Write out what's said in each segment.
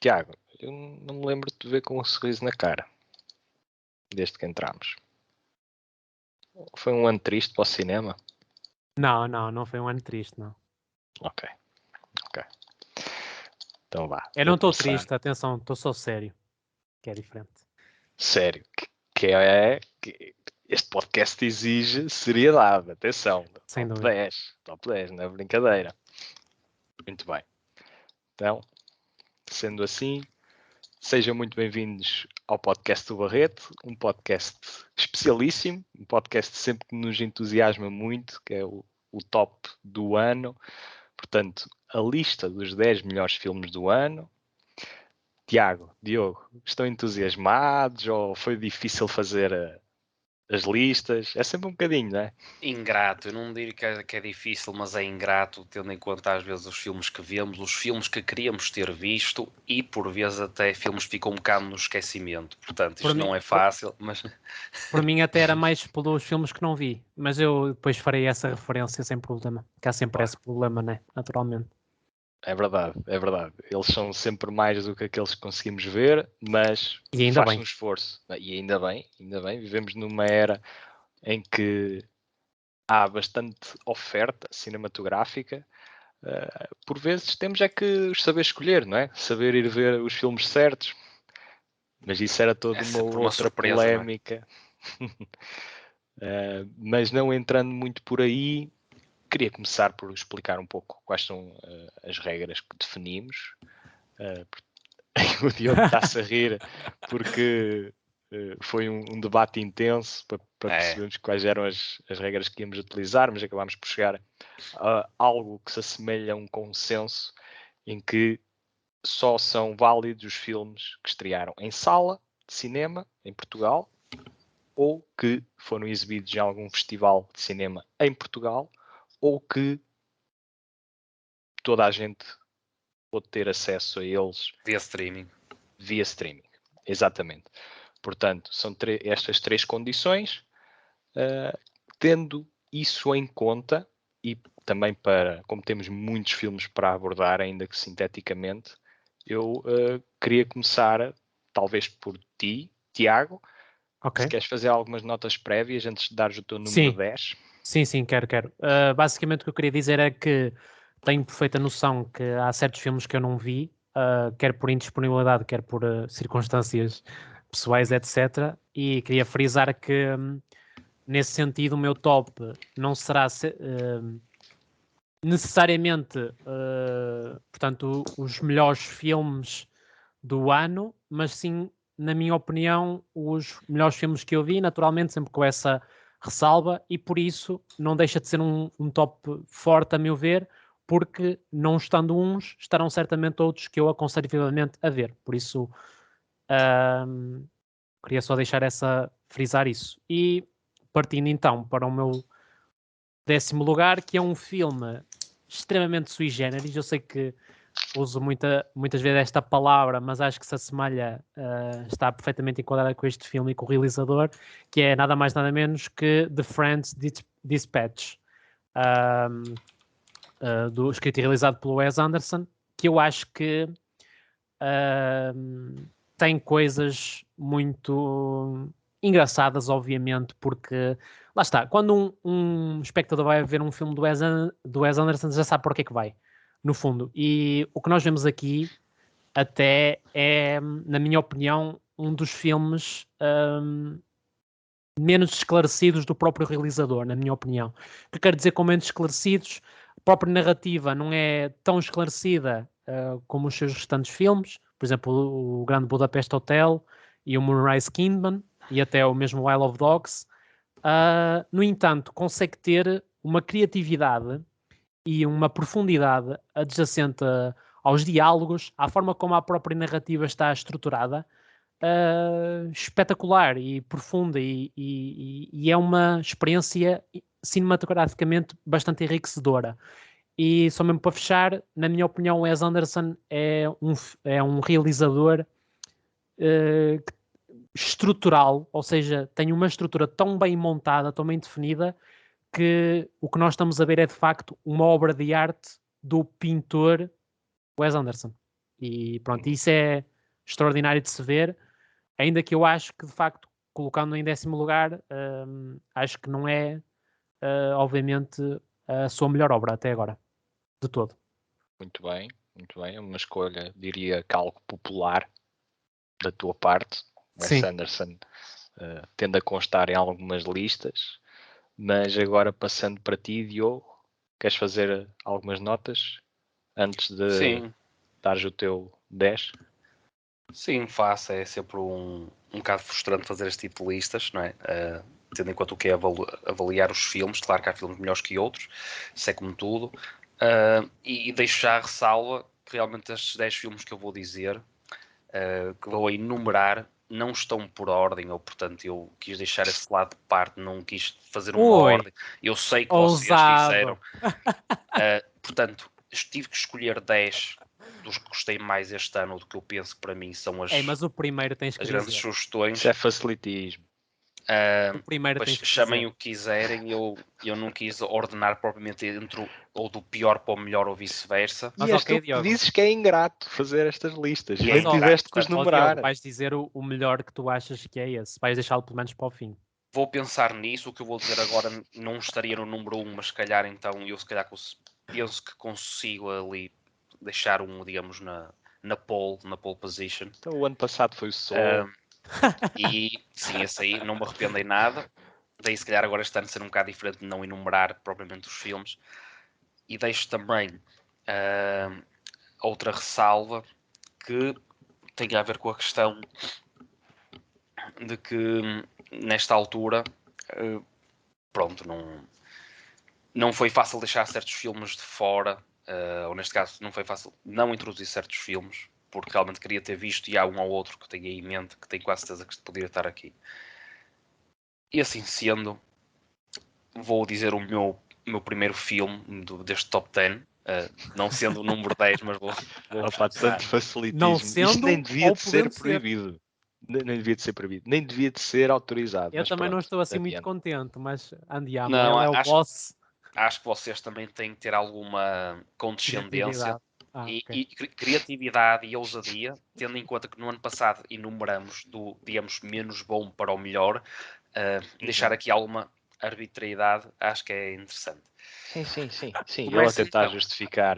Tiago, eu não me lembro de te ver com um sorriso na cara, desde que entramos. Foi um ano triste para o cinema? Não foi um ano triste, não. Ok. Então vá. Eu não estou triste, atenção, estou só sério, que é diferente. Sério, que este podcast exige seriedade, atenção. Sem Top dúvida. 10, top 10, não é brincadeira. Muito bem. Então, sendo assim, sejam muito bem-vindos ao podcast do Barreto, um podcast especialíssimo, um podcast sempre que nos entusiasma muito, que é o top do ano. Portanto, a lista dos 10 melhores filmes do ano. Tiago, Diogo, estão entusiasmados ou foi difícil fazer as listas? É sempre um bocadinho, não é? Ingrato, eu não diria que é difícil, mas é ingrato, tendo em conta às vezes os filmes que vemos, os filmes que queríamos ter visto e por vezes até filmes que ficam um bocado no esquecimento. Portanto, isto não é fácil, mas... Por mim até era mais pelos filmes que não vi, mas eu depois farei essa referência sem problema, que há sempre esse problema, né? Naturalmente. É verdade. Eles são sempre mais do que aqueles que conseguimos ver, mas faz um esforço. E ainda bem, vivemos numa era em que há bastante oferta cinematográfica. Por vezes temos é que saber escolher, não é? Saber ir ver os filmes certos. Mas isso era toda uma outra surpresa, polémica. Mas não entrando muito por aí, queria começar por explicar um pouco quais são as regras que definimos. O Diogo está-se a rir porque foi um debate intenso para percebermos quais eram as regras que íamos utilizar, mas acabámos por chegar a algo que se assemelha a um consenso em que só são válidos os filmes que estrearam em sala de cinema em Portugal ou que foram exibidos em algum festival de cinema em Portugal ou que toda a gente pode ter acesso a eles via streaming, exatamente. Portanto, são estas 3 condições. Tendo isso em conta e também como temos muitos filmes para abordar, ainda que sinteticamente, eu queria começar talvez por ti, Tiago. Okay. Se queres fazer algumas notas prévias antes de dares o teu número 10. Sim, quero. Basicamente o que eu queria dizer é que tenho perfeita noção que há certos filmes que eu não vi, quer por indisponibilidade, quer por circunstâncias pessoais, etc. E queria frisar que, nesse sentido, o meu top não será necessariamente, portanto, os melhores filmes do ano, mas sim, na minha opinião, os melhores filmes que eu vi, naturalmente, sempre com essa ressalva, e por isso não deixa de ser um top forte, a meu ver, porque não estando uns, estarão certamente outros que eu aconselho vivamente a ver. Por isso, queria só frisar isso. E partindo então para o meu 10º lugar, que é um filme extremamente sui generis. Eu sei que uso muitas vezes esta palavra, mas acho que se assemelha, está perfeitamente enquadrada com este filme e com o realizador, que é nada mais nada menos que The French Dispatch, escrito e realizado pelo Wes Anderson, que eu acho que tem coisas muito engraçadas, obviamente, porque lá está, quando um espectador vai ver um filme do Wes Anderson, já sabe para que é que vai, no fundo. E o que nós vemos aqui até é, na minha opinião, um dos filmes menos esclarecidos do próprio realizador, na minha opinião. O que eu quero dizer com menos esclarecidos? A própria narrativa não é tão esclarecida como os seus restantes filmes, por exemplo, o Grande Budapeste Hotel e o Moonrise Kingdom, e até o mesmo Isle of Dogs. No entanto, consegue ter uma criatividade e uma profundidade adjacente aos diálogos, à forma como a própria narrativa está estruturada, espetacular e profunda, e é uma experiência cinematograficamente bastante enriquecedora. E só mesmo para fechar, na minha opinião, Wes Anderson é um realizador estrutural, ou seja, tem uma estrutura tão bem montada, tão bem definida, que o que nós estamos a ver é de facto uma obra de arte do pintor Wes Anderson. E pronto, isso é extraordinário de se ver, ainda que eu acho que, de facto, colocando em 10º lugar, acho que não é, obviamente, a sua melhor obra até agora, de todo. Muito bem. É uma escolha, diria que algo popular da tua parte. Wes Anderson tende a constar em algumas listas, mas agora passando para ti, Diogo, queres fazer algumas notas antes de dares o teu 10? Sim, faço. É sempre um bocado frustrante fazer este tipo de listas, não é? Tendo em conta o que é avaliar os filmes. Claro que há filmes melhores que outros, isso é como tudo. E deixo já a ressalva que realmente estes 10 filmes que eu vou dizer, que vou enumerar, não estão por ordem, ou portanto eu quis deixar esse lado de parte, não quis fazer uma ordem. Eu sei que vocês quiseram. Portanto, tive que escolher 10 dos que gostei mais este ano, do que eu penso que para mim são as, mas o primeiro tens que as grandes dizer. sugestões. Isso é facilitismo. O primeiro tens que chamem dizer. o que quiserem, eu não quis ordenar propriamente dentro ou do pior para o melhor ou vice-versa. Mas és tu que dizes que é ingrato fazer estas listas e nem tiveste que os numerar. Diogo, vais dizer o melhor que tu achas que é esse, vais deixá-lo pelo menos para o fim. Vou pensar nisso. O que eu vou dizer agora não estaria no número 1, mas se calhar então eu penso que consigo ali deixar digamos, na pole position. Então o ano passado foi o Sol. E sim, esse aí não me arrependo em nada. Daí se calhar agora este ano ser um bocado diferente de não enumerar propriamente os filmes. E deixo também outra ressalva que tem a ver com a questão de que nesta altura pronto, não foi fácil deixar certos filmes de fora, ou neste caso não foi fácil não introduzir certos filmes, porque realmente queria ter visto, e há um ou outro que tenho aí em mente que tenho quase certeza que poderia estar aqui. E assim sendo, vou dizer o meu primeiro filme deste top 10, não sendo o número 10, mas vou tanto facilitismo. Não sendo, isto nem devia de ser proibido. Nem devia de ser proibido, nem devia de ser autorizado. Eu mas também pronto, não estou assim muito contente, mas andiamo, ele é o boss. Acho que vocês também têm que ter alguma condescendência e criatividade e ousadia, tendo em conta que no ano passado enumeramos do, digamos, menos bom para o melhor, deixar aqui alguma arbitrariedade, acho que é interessante. Sim. Ele a tentar justificar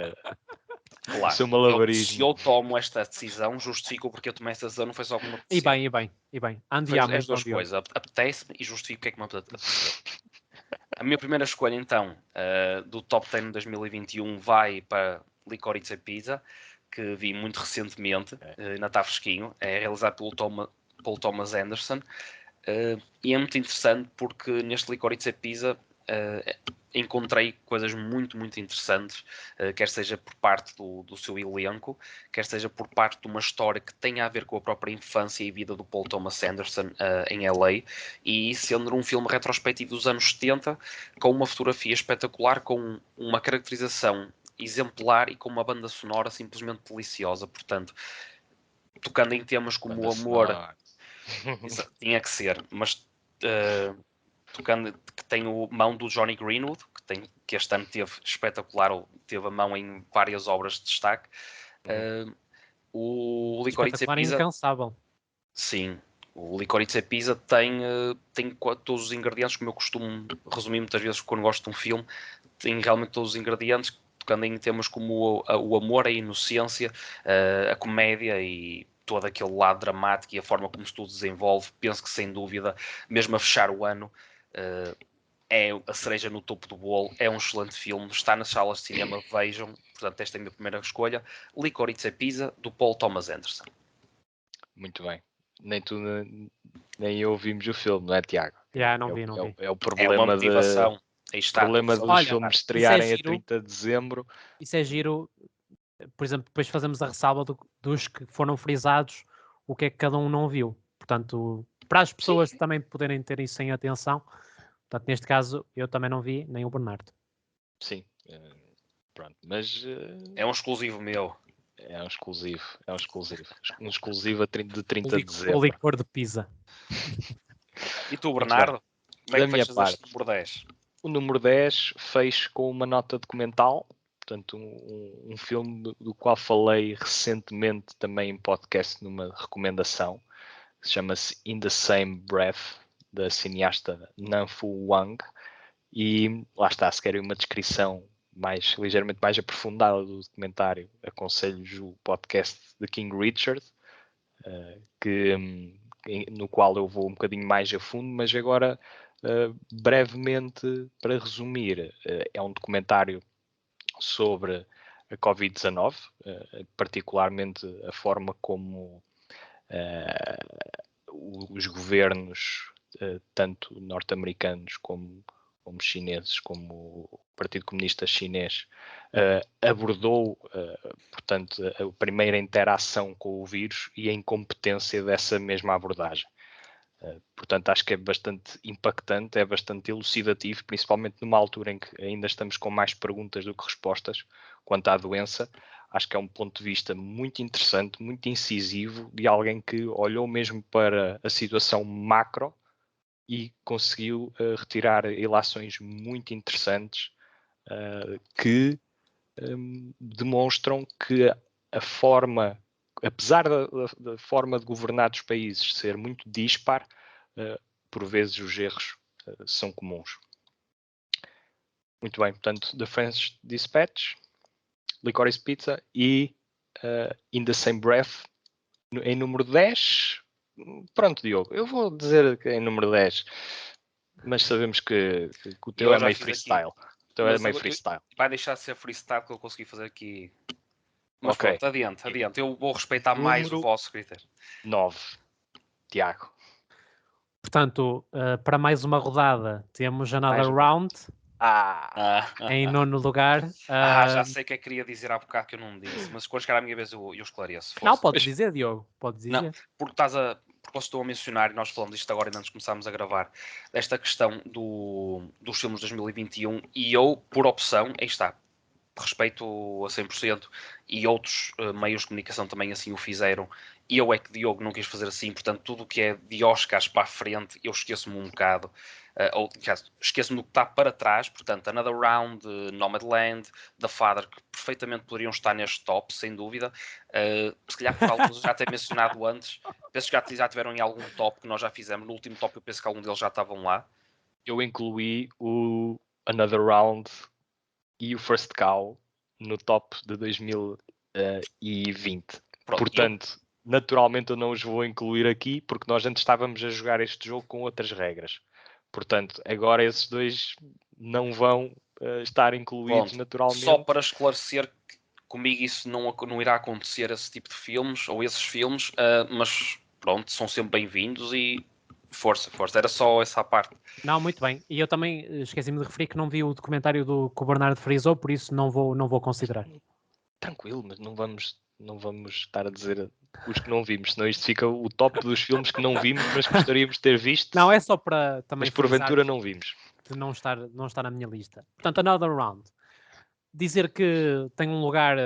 claro, o seu malabarismo. Se eu tomo esta decisão, justifico porque eu tomei esta decisão, não foi só como me apeteceu. E bem. Andiamo, as duas coisas, apetece-me e justifico o que é que me apeteceu. A minha primeira escolha, então, do Top 10 de 2021 vai para Licorice Pizza, que vi muito recentemente, ainda está fresquinho. É realizado pelo Paul Thomas Anderson. E é muito interessante porque neste Licorice Pizza encontrei coisas muito, muito interessantes, quer seja por parte do seu elenco, quer seja por parte de uma história que tem a ver com a própria infância e vida do Paul Thomas Anderson em LA, e sendo um filme retrospectivo dos anos 70, com uma fotografia espetacular, com uma caracterização exemplar e com uma banda sonora simplesmente deliciosa. Portanto, tocando em temas como o amor, tinha que ser, mas tocando, que tem o mão do Johnny Greenwood, que este ano teve espetacular, teve a mão em várias obras de destaque. O Licorice Pizza, incansável. Sim, o Licorice Pizza tem todos os ingredientes, como eu costumo resumir muitas vezes quando gosto de um filme, tem realmente todos os ingredientes, tocando em temas como o amor, a inocência, a comédia e todo aquele lado dramático e a forma como se tudo desenvolve. Penso que sem dúvida, mesmo a fechar o ano, é a cereja no topo do bolo. É um excelente filme, está nas salas de cinema, vejam. Portanto, esta é a minha primeira escolha, Licorice Pizza, do Paul Thomas Anderson. Muito bem. Nem tu nem eu vimos o filme, não é, Tiago? Não vi. É o problema, uma motivação. Problema dos filmes estrearem a 30 de dezembro. Isso é giro. Por exemplo, depois fazemos a ressalva dos que foram frisados, o que é que cada um não viu. Portanto, para as pessoas também poderem ter isso em atenção. Portanto, neste caso, eu também não vi, nem o Bernardo. Sim, pronto. Mas é um exclusivo meu. É um exclusivo. Um exclusivo de 30 de dezembro. O licor de Pisa. E tu, Bernardo? Como é que minha fechas parte, este número 10? O número 10 fez com uma nota documental portanto um filme do qual falei recentemente também em podcast numa recomendação, chama-se In the Same Breath, da cineasta Nan-Fu Wang, e lá está, se querem uma descrição ligeiramente mais aprofundada do documentário, aconselho-vos o podcast de King Richard, no qual eu vou um bocadinho mais a fundo, mas agora brevemente, para resumir, é um documentário sobre a Covid-19, particularmente a forma como os governos, tanto norte-americanos como chineses, como o Partido Comunista Chinês, abordou, portanto, a primeira interação com o vírus e a incompetência dessa mesma abordagem. Portanto, acho que é bastante impactante, é bastante elucidativo, principalmente numa altura em que ainda estamos com mais perguntas do que respostas quanto à doença. Acho que é um ponto de vista muito interessante, muito incisivo, de alguém que olhou mesmo para a situação macro e conseguiu retirar ilações muito interessantes que demonstram que a forma, apesar da forma de governar dos países ser muito dispar, por vezes os erros são comuns. Muito bem, portanto, The French Dispatch, Licorice Pizza e In the Same Breath em número 10. Pronto, Diogo, eu vou dizer que é em número 10, mas sabemos que o teu é meio freestyle. O teu é meio freestyle. Vai deixar de ser freestyle que eu consegui fazer aqui. Mas pronto, adiante. Eu vou respeitar mais o vosso critério. 9. Tiago. Portanto, para mais uma rodada, temos Another Round. Em nono lugar. Já sei o que é que queria dizer há bocado que eu não disse, mas quando chegar à minha vez eu esclareço. Não, podes dizer, Diogo. Podes dizer. Não, porque vocês estão a mencionar, e nós falamos disto agora ainda antes de começarmos a gravar, desta questão dos filmes de 2021, e eu, por opção, aí está, respeito a 100%, e outros meios de comunicação também assim o fizeram, e eu é que Diogo não quis fazer assim, portanto tudo o que é de Oscars para a frente eu esqueço-me um bocado, ou esqueço-me do que está para trás, portanto Another Round, Nomadland, The Father, que perfeitamente poderiam estar neste top, sem dúvida, se calhar por alguns já ter mencionado antes, penso que já tiveram em algum top que nós já fizemos, no último top eu penso que algum deles já estavam lá. Eu incluí o Another Round e o First Cow no top de 2020. Pronto, portanto, naturalmente eu não os vou incluir aqui, porque nós antes estávamos a jogar este jogo com outras regras. Portanto, agora esses dois não vão estar incluídos. Pronto, naturalmente. Só para esclarecer que comigo isso não irá acontecer, esse tipo de filmes, ou esses filmes, mas pronto, são sempre bem-vindos e força, era só essa parte. Não, muito bem. E eu também esqueci-me de referir que não vi o documentário que o Bernardo frisou, por isso não vou considerar. Tranquilo, mas não vamos estar a dizer os que não vimos, senão isto fica o top dos filmes que não vimos, mas gostaríamos de ter visto. Não, é só para também. Mas porventura não vimos. De não estar na minha lista. Portanto, Another Round. Dizer que tem um lugar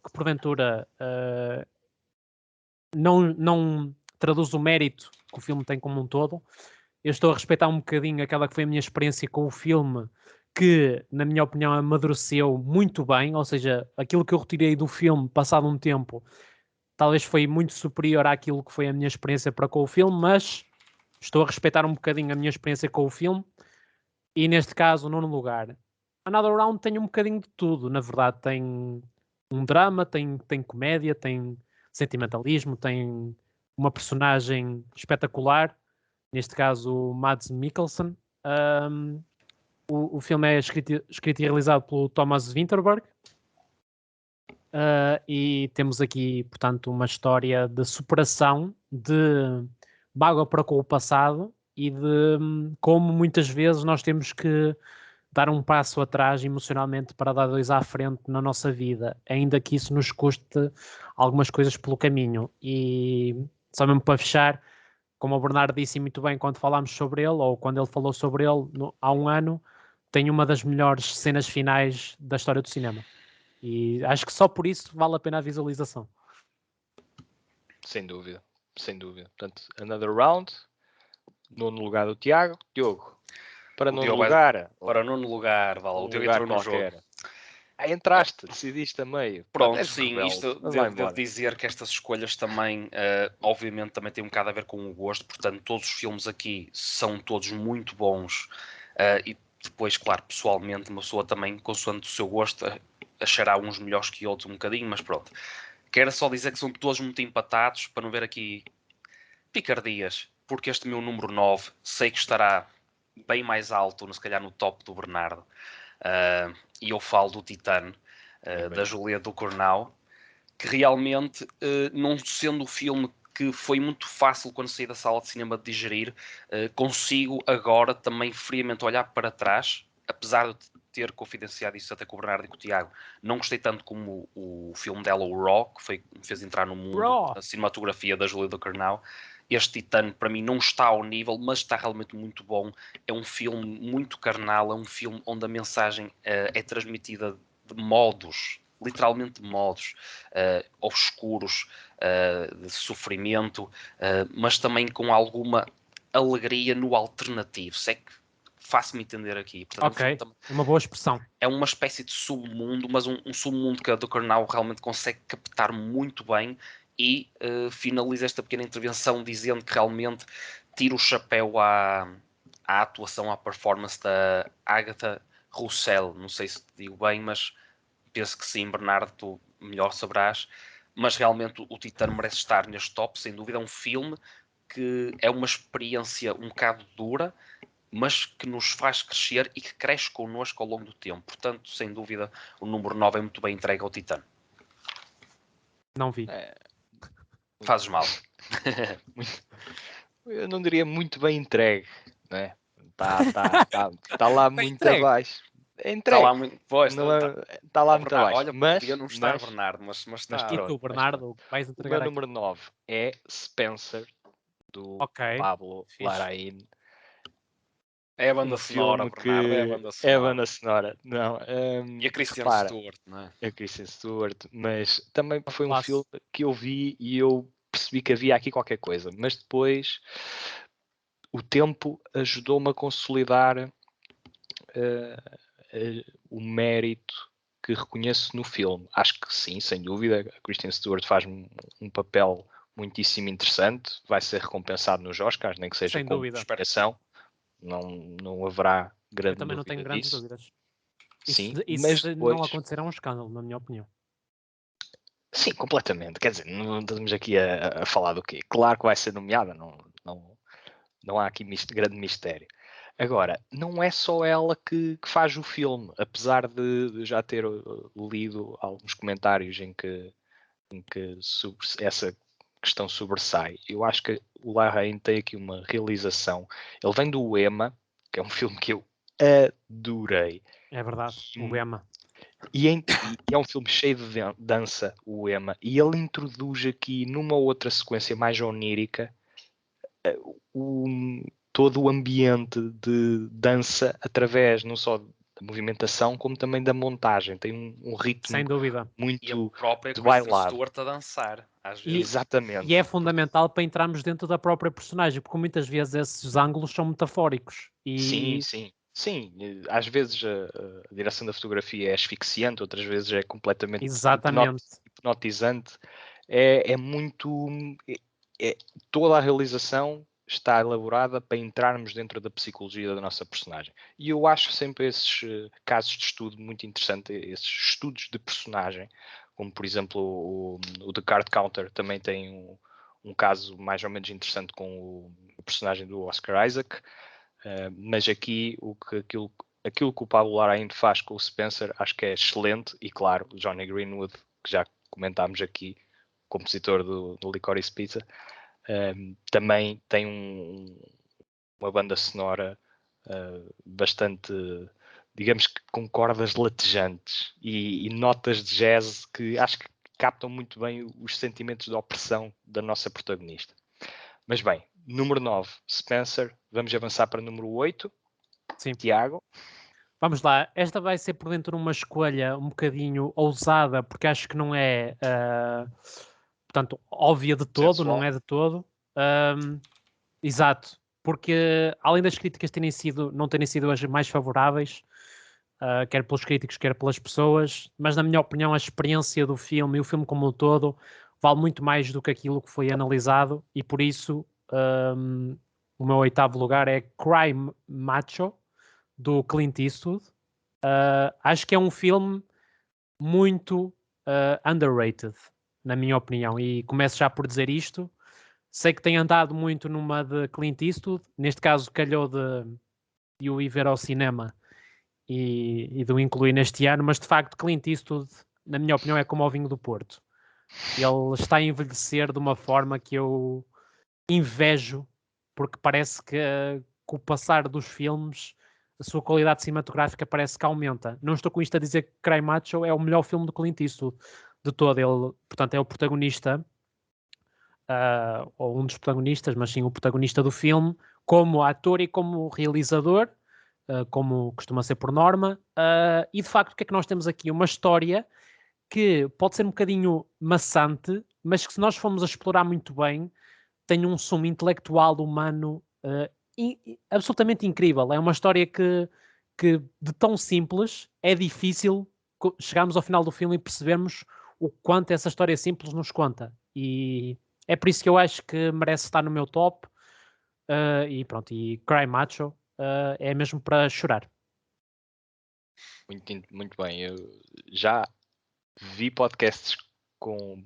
que porventura não traduz o mérito que o filme tem como um todo. Eu estou a respeitar um bocadinho aquela que foi a minha experiência com o filme, que, na minha opinião, amadureceu muito bem, ou seja, aquilo que eu retirei do filme, passado um tempo, talvez foi muito superior àquilo que foi a minha experiência para com o filme, mas estou a respeitar um bocadinho a minha experiência com o filme, e neste caso, nono lugar. Another Round tem um bocadinho de tudo, na verdade, tem um drama, tem comédia, tem sentimentalismo, tem uma personagem espetacular, neste caso o Mads Mikkelsen. O filme é escrito e realizado pelo Thomas Vinterberg, e temos aqui, portanto, uma história de superação, de mágoa para com o passado e de como muitas vezes nós temos que dar um passo atrás emocionalmente para dar dois à frente na nossa vida, ainda que isso nos custe algumas coisas pelo caminho. E só mesmo para fechar, como o Bernardo disse muito bem quando falámos sobre ele, ou quando ele falou sobre ele há um ano, tem uma das melhores cenas finais da história do cinema. E acho que só por isso vale a pena a visualização. Sem dúvida. Portanto, Another Round, nono lugar do Tiago. Diogo, para nono lugar. Para nono lugar, Val. O Diogo entrou no jogo. entraste, decidiste a meio. Pronto, És sim, rebelde, isto mas vai devo embora. dizer que estas escolhas também, obviamente, também têm um bocado a ver com o gosto, portanto, todos os filmes aqui são todos muito bons, e depois, claro, pessoalmente, uma pessoa também, consoante o seu gosto, achará uns melhores que outros um bocadinho, mas pronto. Quero só dizer que são todos muito empatados, para não ver aqui picardias, porque este meu número 9 sei que estará bem mais alto, se calhar no top do Bernardo, e eu falo do Titano, da Juliette Ducournau, que realmente, não sendo o filme que foi muito fácil quando saí da sala de cinema de digerir, consigo agora também friamente olhar para trás, apesar de ter confidenciado isso até com o Bernardo e com o Tiago, não gostei tanto como o filme dela, o Raw, que me fez entrar no mundo da cinematografia da Julia Ducournau. Este Titano para mim não está ao nível, mas está realmente muito bom. É um filme muito carnal, é um filme onde a mensagem é transmitida de modos, literalmente modos, obscuros, de sofrimento, mas também com alguma alegria no alternativo. Se é que faço-me entender aqui. Portanto, Ok, uma boa expressão. é uma espécie de submundo, mas um submundo que a Ducournau realmente consegue captar muito bem, e finaliza esta pequena intervenção dizendo que realmente tira o chapéu à atuação, à performance da Agatha Roussel. Não sei se digo bem, mas penso que sim, Bernardo, tu melhor saberás. Mas realmente o Titano merece estar neste top, sem dúvida. É um filme que é uma experiência um bocado dura, mas que nos faz crescer e que cresce connosco ao longo do tempo. Portanto, sem dúvida, o número 9 é muito bem entregue ao Titano. Não vi. Fazes mal. Eu não diria muito bem entregue, né? Tá lá muito entregue. abaixo. É Está lá entregue. muito, pois, Está lá muito abaixo. Olha, podia não estar, Bernardo, mas está. E tu, Bernardo, vais O entregar meu aqui? número 9 é Spencer, do Pablo Larraín. É a banda sonora, Bernardo, é a banda sonora. É a banda sonora. Não, e a Kristen Stewart, não é? A Kristen Stewart, mas também foi um filme que eu vi e eu percebi que havia aqui qualquer coisa, mas depois o tempo ajudou-me a consolidar o mérito que reconheço no filme. Acho que sim, sem dúvida, a Kristen Stewart faz um papel muitíssimo interessante, vai ser recompensado nos Oscars, nem que seja sem com dúvida. explicação. Não haverá grande Eu também não tenho grandes dúvidas. Sim, isso mas depois... não acontecer é um escândalo, na minha opinião. Sim, completamente. Quer dizer, não estamos aqui a falar do quê? Claro que vai ser nomeada, não há aqui grande mistério. Agora, não é só ela que faz o filme, apesar de já ter lido alguns comentários em que essa questão sobressai. Eu acho que o Larraín tem aqui uma realização. Ele vem do Ema, que é um filme que eu adorei. É verdade, o Ema. E é um filme cheio de dança, o Ema, e ele introduz aqui numa outra sequência mais onírica todo o ambiente de dança através não só da movimentação como também da montagem. Tem um ritmo sem dúvida muito e a própria de Kristen bailado. Stewart a dançar às vezes. Exatamente. E é fundamental para entrarmos dentro da própria personagem, porque muitas vezes esses ângulos são metafóricos. Sim, às vezes a direção da fotografia é asfixiante, outras vezes é completamente hipnotizante. É muito. Toda a realização está elaborada para entrarmos dentro da psicologia da nossa personagem. E eu acho sempre esses casos de estudo muito interessantes, esses estudos de personagem, como por exemplo o The Card Counter também tem um caso mais ou menos interessante com o personagem do Oscar Isaac. Mas aqui aquilo que o Pablo Larraín faz com o Spencer acho que é excelente, e claro, o Johnny Greenwood, que já comentámos aqui, compositor do Licorice Pizza, também tem uma banda sonora bastante, digamos que com cordas latejantes e notas de jazz que acho que captam muito bem os sentimentos de opressão da nossa protagonista. Mas bem, número 9, Spencer. Vamos avançar para número 8. Sim. Tiago. Vamos lá. Esta vai ser por dentro uma escolha um bocadinho ousada, porque acho que não é, portanto, óbvia de todo, sensual. Não é de todo. Exato. Porque além das críticas não terem sido as mais favoráveis, quer pelos críticos, quer pelas pessoas, mas na minha opinião a experiência do filme e o filme como um todo vale muito mais do que aquilo que foi analisado, e por isso o meu 8º lugar é Cry Macho, do Clint Eastwood. Acho que é um filme muito underrated, na minha opinião, e começo já por dizer isto. Sei que tem andado muito numa de Clint Eastwood, neste caso calhou de o ir ver ao cinema e de o incluir neste ano, mas de facto Clint Eastwood, na minha opinião, é como o vinho do Porto. Ele está a envelhecer de uma forma que eu invejo, porque parece que com o passar dos filmes a sua qualidade cinematográfica parece que aumenta. Não estou com isto a dizer que Cry Macho é o melhor filme do Clint Eastwood de todo. Ele, portanto, é o protagonista, ou um dos protagonistas, mas sim o protagonista do filme, como ator e como realizador, como costuma ser por norma. E de facto, o que é que nós temos aqui? Uma história que pode ser um bocadinho maçante, mas que se nós formos a explorar muito bem, tem um sumo intelectual humano absolutamente incrível. É uma história que de tão simples é difícil chegarmos ao final do filme e percebermos o quanto essa história simples nos conta. E é por isso que eu acho que merece estar no meu top. E pronto, e Cry Macho é mesmo para chorar. Muito bem. Eu já vi podcasts com...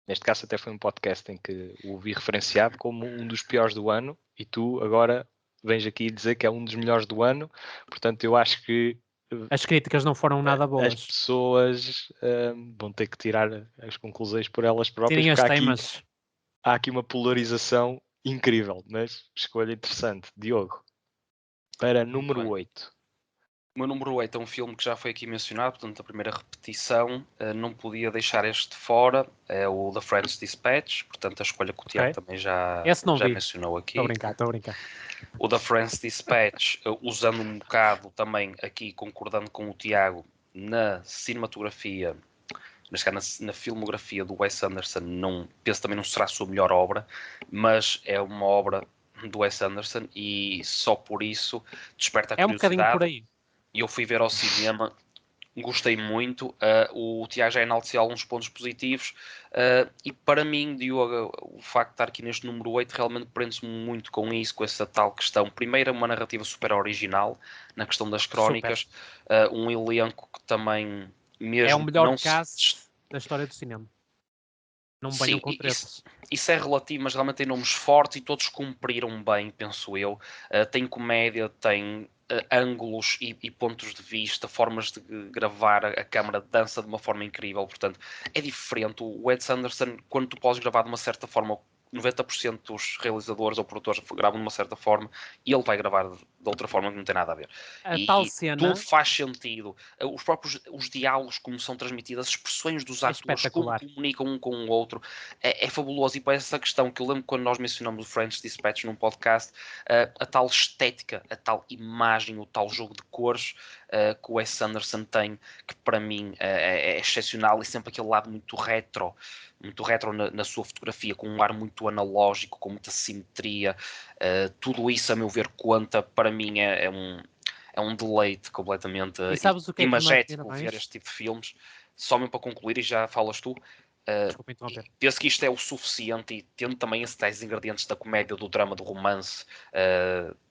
Neste caso até foi um podcast em que o ouvi referenciado como um dos piores do ano, e tu agora vens aqui dizer que é um dos melhores do ano. Portanto, eu acho que as críticas não foram nada boas. As pessoas vão ter que tirar as conclusões por elas próprias. Tirem as temas. Há aqui uma polarização incrível, mas escolha interessante. Diogo, para número 8. O meu número 8 é um filme que já foi aqui mencionado, portanto a primeira repetição, não podia deixar este fora, é o The French Dispatch, portanto a escolha que o Tiago também já mencionou aqui. Estou a brincar. O The French Dispatch, usando um bocado também aqui, concordando com o Tiago, na cinematografia, na filmografia do Wes Anderson, penso também não será a sua melhor obra, mas é uma obra do Wes Anderson e só por isso desperta a curiosidade. É um bocadinho por aí. E eu fui ver ao cinema, gostei muito. O Tiago já enalteceu alguns pontos positivos. E para mim, Diogo, o facto de estar aqui neste número 8 realmente prende-se muito com isso, com essa tal questão. Primeiro, uma narrativa super original, na questão das crónicas. Um elenco que também mesmo... É o melhor cast da história do cinema. Não me venham contra esses. Isso é relativo, mas realmente tem nomes fortes e todos cumpriram bem, penso eu. Tem comédia, tem ângulos e pontos de vista, formas de gravar, a câmara dança de uma forma incrível, portanto é diferente. O Wes Anderson, quando tu podes gravar de uma certa forma, 90% dos realizadores ou produtores gravam de uma certa forma e ele vai gravar de outra forma que não tem nada a ver. Tal cena... tudo faz sentido. Os diálogos, como são transmitidos, as expressões dos atores, como comunicam um com o outro, é fabuloso. E para essa questão que eu lembro quando nós mencionamos o French Dispatch num podcast, a tal estética, a tal imagem, o tal jogo de cores que o Wes Anderson tem, que para mim é excepcional, e sempre aquele lado muito retro na sua fotografia, com um ar muito analógico, com muita simetria. Tudo isso, a meu ver, conta. Para mim é um deleite completamente imagético ver este tipo de filmes. Só mesmo para concluir, e já falas tu, penso que isto é o suficiente, e tendo também esses tais ingredientes da comédia, do drama, do romance,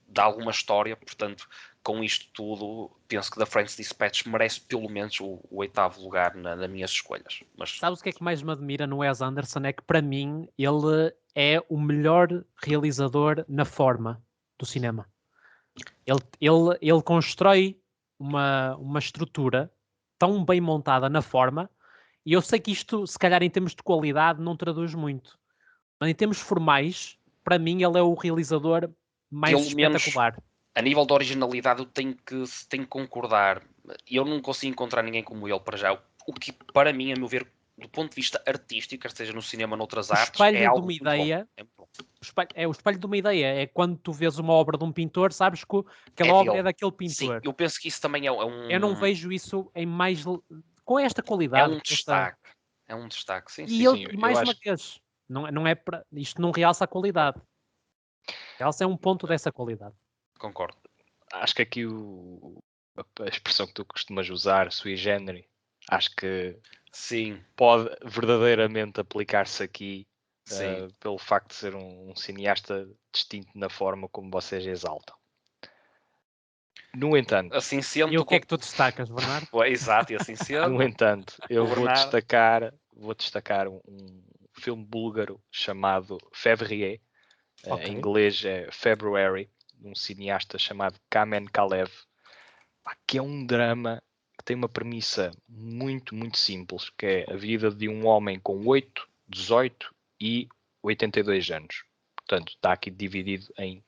de alguma história, portanto, com isto tudo, penso que The French Dispatch merece pelo menos o 8º lugar nas minhas escolhas. Mas... Sabes o que é que mais me admira no Wes Anderson? É que para mim ele é o melhor realizador na forma do cinema. Ele constrói uma estrutura tão bem montada na forma, e eu sei que isto, se calhar em termos de qualidade, não traduz muito. Mas em termos formais, para mim ele é o realizador mais espetacular. Menos, a nível de originalidade eu tenho que concordar. Eu não consigo encontrar ninguém como ele para já. O que para mim, a meu ver, do ponto de vista artístico, quer seja no cinema ou noutras artes, é algo muito bom. O espelho de uma ideia. É quando tu vês uma obra de um pintor, sabes que aquela obra é daquele pintor. Sim, eu penso que isso também é um... Eu não vejo isso em mais... com esta qualidade. É um destaque. É um destaque, sim. E mais uma vez, não é para... isto não realça a qualidade. Realça é um ponto dessa qualidade. Concordo. Acho que aqui o a expressão que tu costumas usar, sui generis, acho que Sim, pode verdadeiramente aplicar-se aqui sim. pelo facto de ser um cineasta distinto na forma como vocês exaltam. No entanto, Assim E sendo, o que é que tu destacas, Bernardo? exato, e assim no sendo, entanto, eu o vou Bernardo, destacar um filme búlgaro chamado Février, Ok. em inglês é February, de um cineasta chamado Kamen Kalev, que é um drama que tem uma premissa muito, muito simples, que é a vida de um homem com 8, 18 e 82 anos. Portanto, está aqui dividido em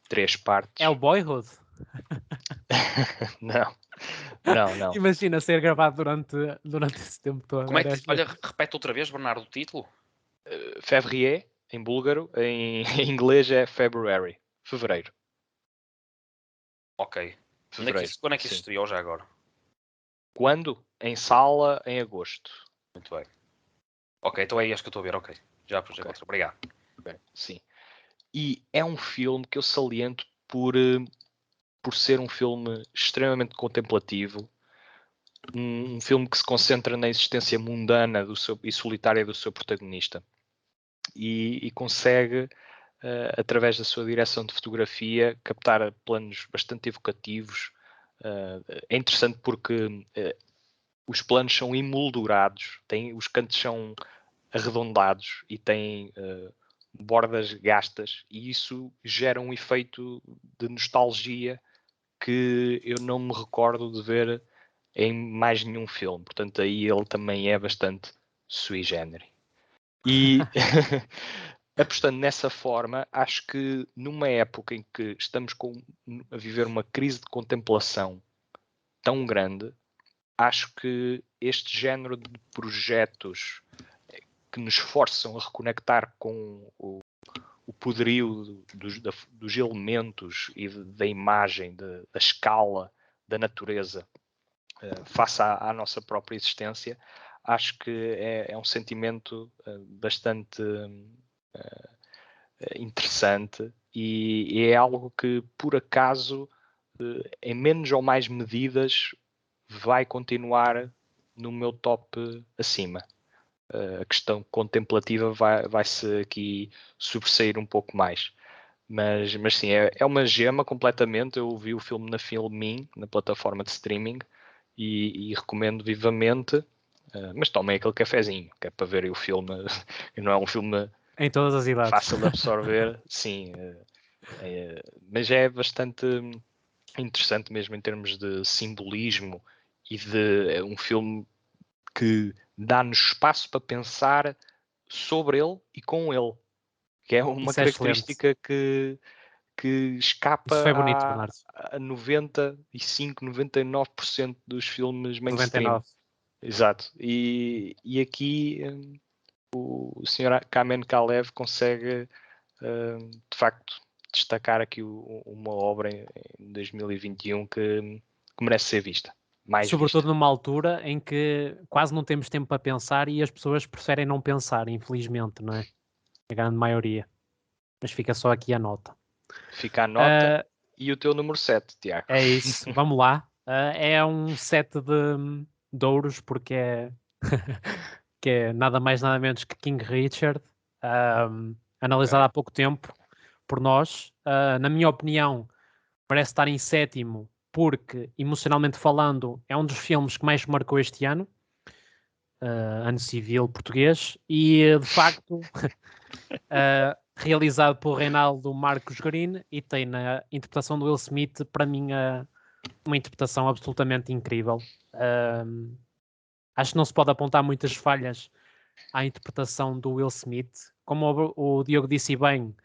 3 partes. É o Boyhood? Não, não, não. Imagina ser gravado durante esse tempo todo. como é Era que, olha, giro. repete outra vez, Bernardo, o título? Février, em búlgaro, em inglês é February, fevereiro. Ok. Fevereiro, Quando é que isso sim. estreou já agora? Quando? Em sala, em agosto. Muito bem. Ok, então é este que eu estou a ver, ok. Já Ok. encontrei, obrigado. Sim. E é um filme que eu saliento por ser um filme extremamente contemplativo, um filme que se concentra na existência mundana e solitária do seu protagonista e consegue, através da sua direção de fotografia, captar planos bastante evocativos. É interessante porque os planos são emoldurados, os cantos são arredondados e têm bordas gastas, e isso gera um efeito de nostalgia que eu não me recordo de ver em mais nenhum filme. Portanto, aí ele também é bastante sui generis. E apostando nessa forma, acho que numa época em que estamos a viver uma crise de contemplação tão grande, acho que este género de projetos que nos forçam a reconectar com o poderio dos elementos e da imagem, da escala, da natureza, face à nossa própria existência, acho que é um sentimento bastante interessante e é algo que, por acaso, em menos ou mais medidas, vai continuar no meu top acima. A questão contemplativa vai-se aqui sobressair um pouco mais. Mas sim, é uma gema completamente. Eu vi o filme na Filmin, na plataforma de streaming, e recomendo vivamente. Mas tomem aquele cafezinho, que é para verem o filme. Não é um filme Em todas as idades. fácil de absorver, sim. Mas é bastante interessante mesmo em termos de simbolismo e de um filme que dá-nos espaço para pensar sobre ele e com ele, que é uma Isso é excelente. característica que escapa Isso foi bonito, Bernardo. a 95, 99% dos filmes mainstream. 99. Exato. E aqui o Sr. Kamen Kalev consegue de facto destacar aqui uma obra em 2021 que merece ser vista. Mais Sobretudo vista. numa altura em que quase não temos tempo para pensar e as pessoas preferem não pensar, infelizmente, não é? A grande maioria. Mas fica só aqui a nota. Fica a nota e o teu número 7, Tiago. É isso, vamos lá. É um set de ouros porque que é nada mais nada menos que King Richard, analisado há pouco tempo por nós. Na minha opinião, parece estar em sétimo porque, emocionalmente falando, é um dos filmes que mais marcou este ano. Ano civil português, e de facto realizado por Reinaldo Marcos Green, e tem na interpretação do Will Smith, para mim, uma interpretação absolutamente incrível. Acho que não se pode apontar muitas falhas à interpretação do Will Smith. Como o Diogo disse bem,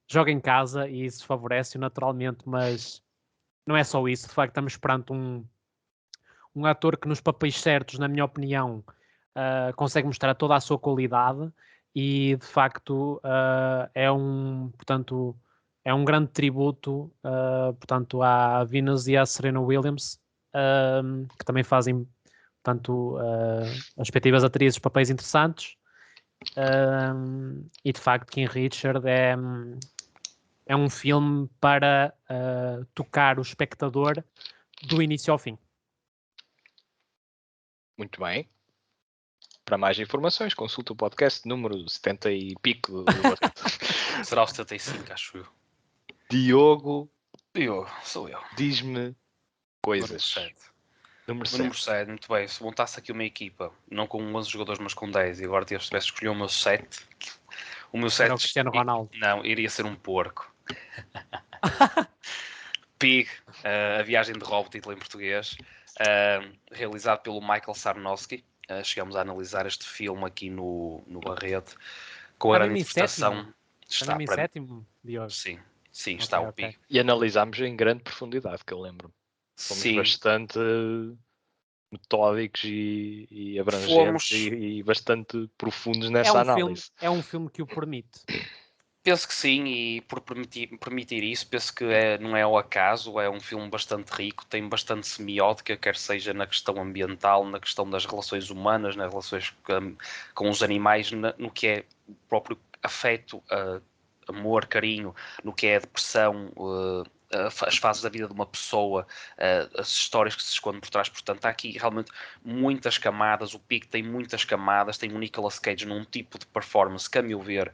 joga em casa e isso favorece-o naturalmente, mas não é só isso. De facto, estamos perante um ator que nos papéis certos, na minha opinião, consegue mostrar toda a sua qualidade e de facto portanto, é um grande tributo portanto, à Venus e à Serena Williams, que também fazem portanto, as respectivas atrizes papéis interessantes, e de facto King Richard é um filme para tocar o espectador do início ao fim. Muito bem. Para mais informações, consulta o podcast número 70 e pico do Barreto. Será o 75, acho eu. Diogo, Sou eu. diz-me coisas. Número 7, muito bem. Se montasse aqui uma equipa, não com 11 jogadores, mas com 10, e agora tivesse de escolher o meu 7, o meu 7 Era o Cristiano Ronaldo. Não, iria ser um porco. Pig, a viagem de Rob, título em português, realizado pelo Michael Sarnowski. Chegamos a analisar este filme aqui no Barreto, com a grande interpretação. Está mesmo em sétimo, Diogo? Sim, está o Pig. E analisámos em grande profundidade, que eu lembro. Fomos bastante metódicos e abrangentes e bastante profundos nessa análise. É um filme que o permite. Penso que sim, e por permitir isso, penso que não é ao acaso, é um filme bastante rico, tem bastante semiótica, quer seja na questão ambiental, na questão das relações humanas, nas relações com os animais, no que é o próprio afeto, amor, carinho, no que é a depressão, as fases da vida de uma pessoa, as histórias que se escondem por trás. Portanto, há aqui realmente muitas camadas. O Pig tem muitas camadas, tem o Nicolas Cage num tipo de performance que, a meu ver,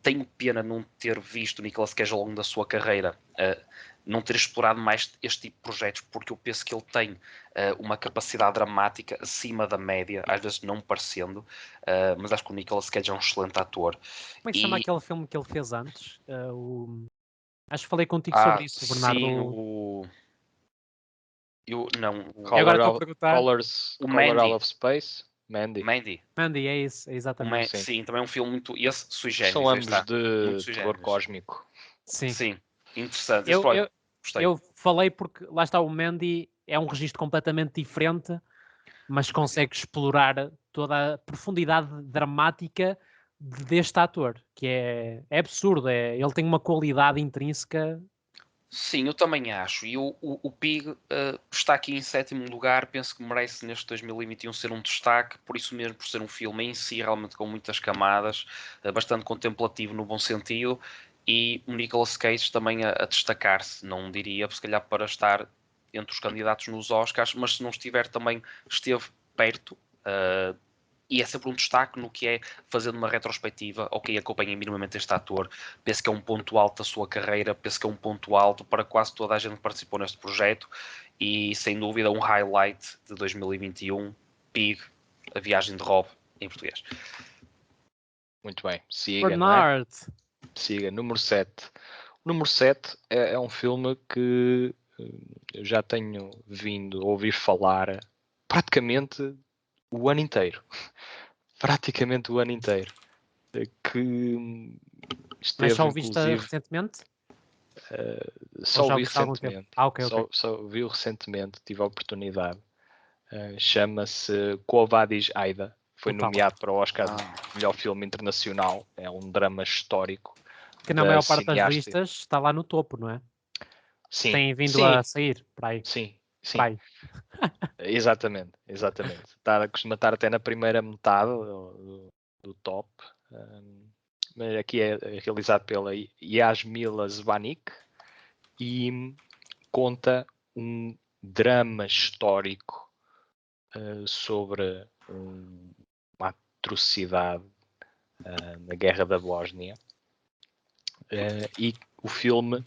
tenho pena não ter visto o Nicolas Cage ao longo da sua carreira, não ter explorado mais este tipo de projetos, porque eu penso que ele tem uma capacidade dramática acima da média, às vezes não parecendo, mas acho que o Nicolas Cage é um excelente ator. Como é que se chama aquele filme que ele fez antes? Acho que falei contigo sobre isso, Bernardo. Sim, agora estou a perguntar. O Color Out of Space. Mandy, é isso, é exatamente. Sim, também é um filme muito... Esse sui generis, são ambos de terror cósmico. Sim, interessante. Eu falei porque, lá está, o Mandy é um registro completamente diferente, mas consegue explorar toda a profundidade dramática deste ator, que é absurdo. Ele tem uma qualidade intrínseca. Sim, eu também acho. E o Pig está aqui em sétimo lugar. Penso que merece neste 2021 ser um destaque, por isso mesmo, por ser um filme em si realmente com muitas camadas, bastante contemplativo no bom sentido, e o Nicolas Cage também a destacar-se, não diria, se calhar para estar entre os candidatos nos Oscars, mas se não estiver também esteve perto. E é sempre um destaque no que é fazendo uma retrospectiva. Ok, acompanhei minimamente este ator, penso que é um ponto alto da sua carreira, penso que é um ponto alto para quase toda a gente que participou neste projeto, e sem dúvida um highlight de 2021, Pig, a viagem de Rob em português. Muito bem, siga, Bernard. Siga, número 7. O número 7 é um filme que eu já tenho vindo a ouvir falar praticamente o ano inteiro. Praticamente o ano inteiro. Que esteve, mas só o viste inclusive, recentemente? Só o vi recentemente. Okay. Só vi recentemente, tive a oportunidade. Chama-se Quo Vadis Aida. Foi nomeado para o Oscar de melhor filme internacional. É um drama histórico. Que na maior parte das listas está lá no topo, não é? Sim. Tem vindo a sair para aí. Sim. Para aí. Exatamente. Costuma estar até na primeira metade do top. Mas aqui é realizado pela Yasmila Zvanik e conta um drama histórico sobre uma atrocidade na Guerra da Bósnia, e o filme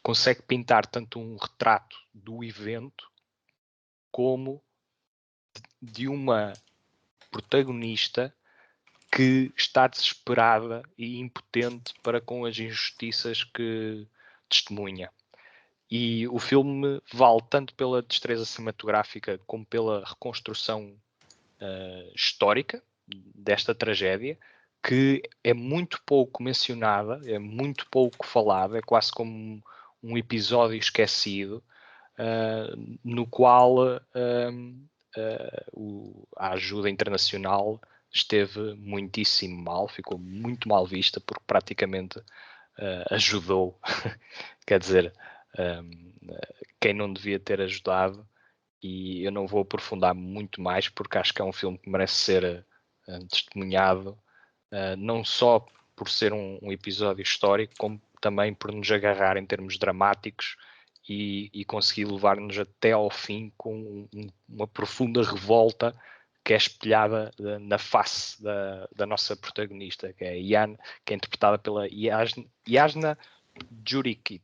consegue pintar tanto um retrato do evento como de uma protagonista que está desesperada e impotente para com as injustiças que testemunha. E o filme vale tanto pela destreza cinematográfica como pela reconstrução histórica desta tragédia, que é muito pouco mencionada, é muito pouco falada, é quase como um episódio esquecido, no qual a ajuda internacional esteve muitíssimo mal, ficou muito mal vista, porque praticamente ajudou, quer dizer, quem não devia ter ajudado. E eu não vou aprofundar muito mais, porque acho que é um filme que merece ser testemunhado, não só por ser um episódio histórico, como também por nos agarrar em termos dramáticos e conseguir levar-nos até ao fim com uma profunda revolta que é espelhada na face da nossa protagonista, que é a Yan, que é interpretada pela Jasna Juridic.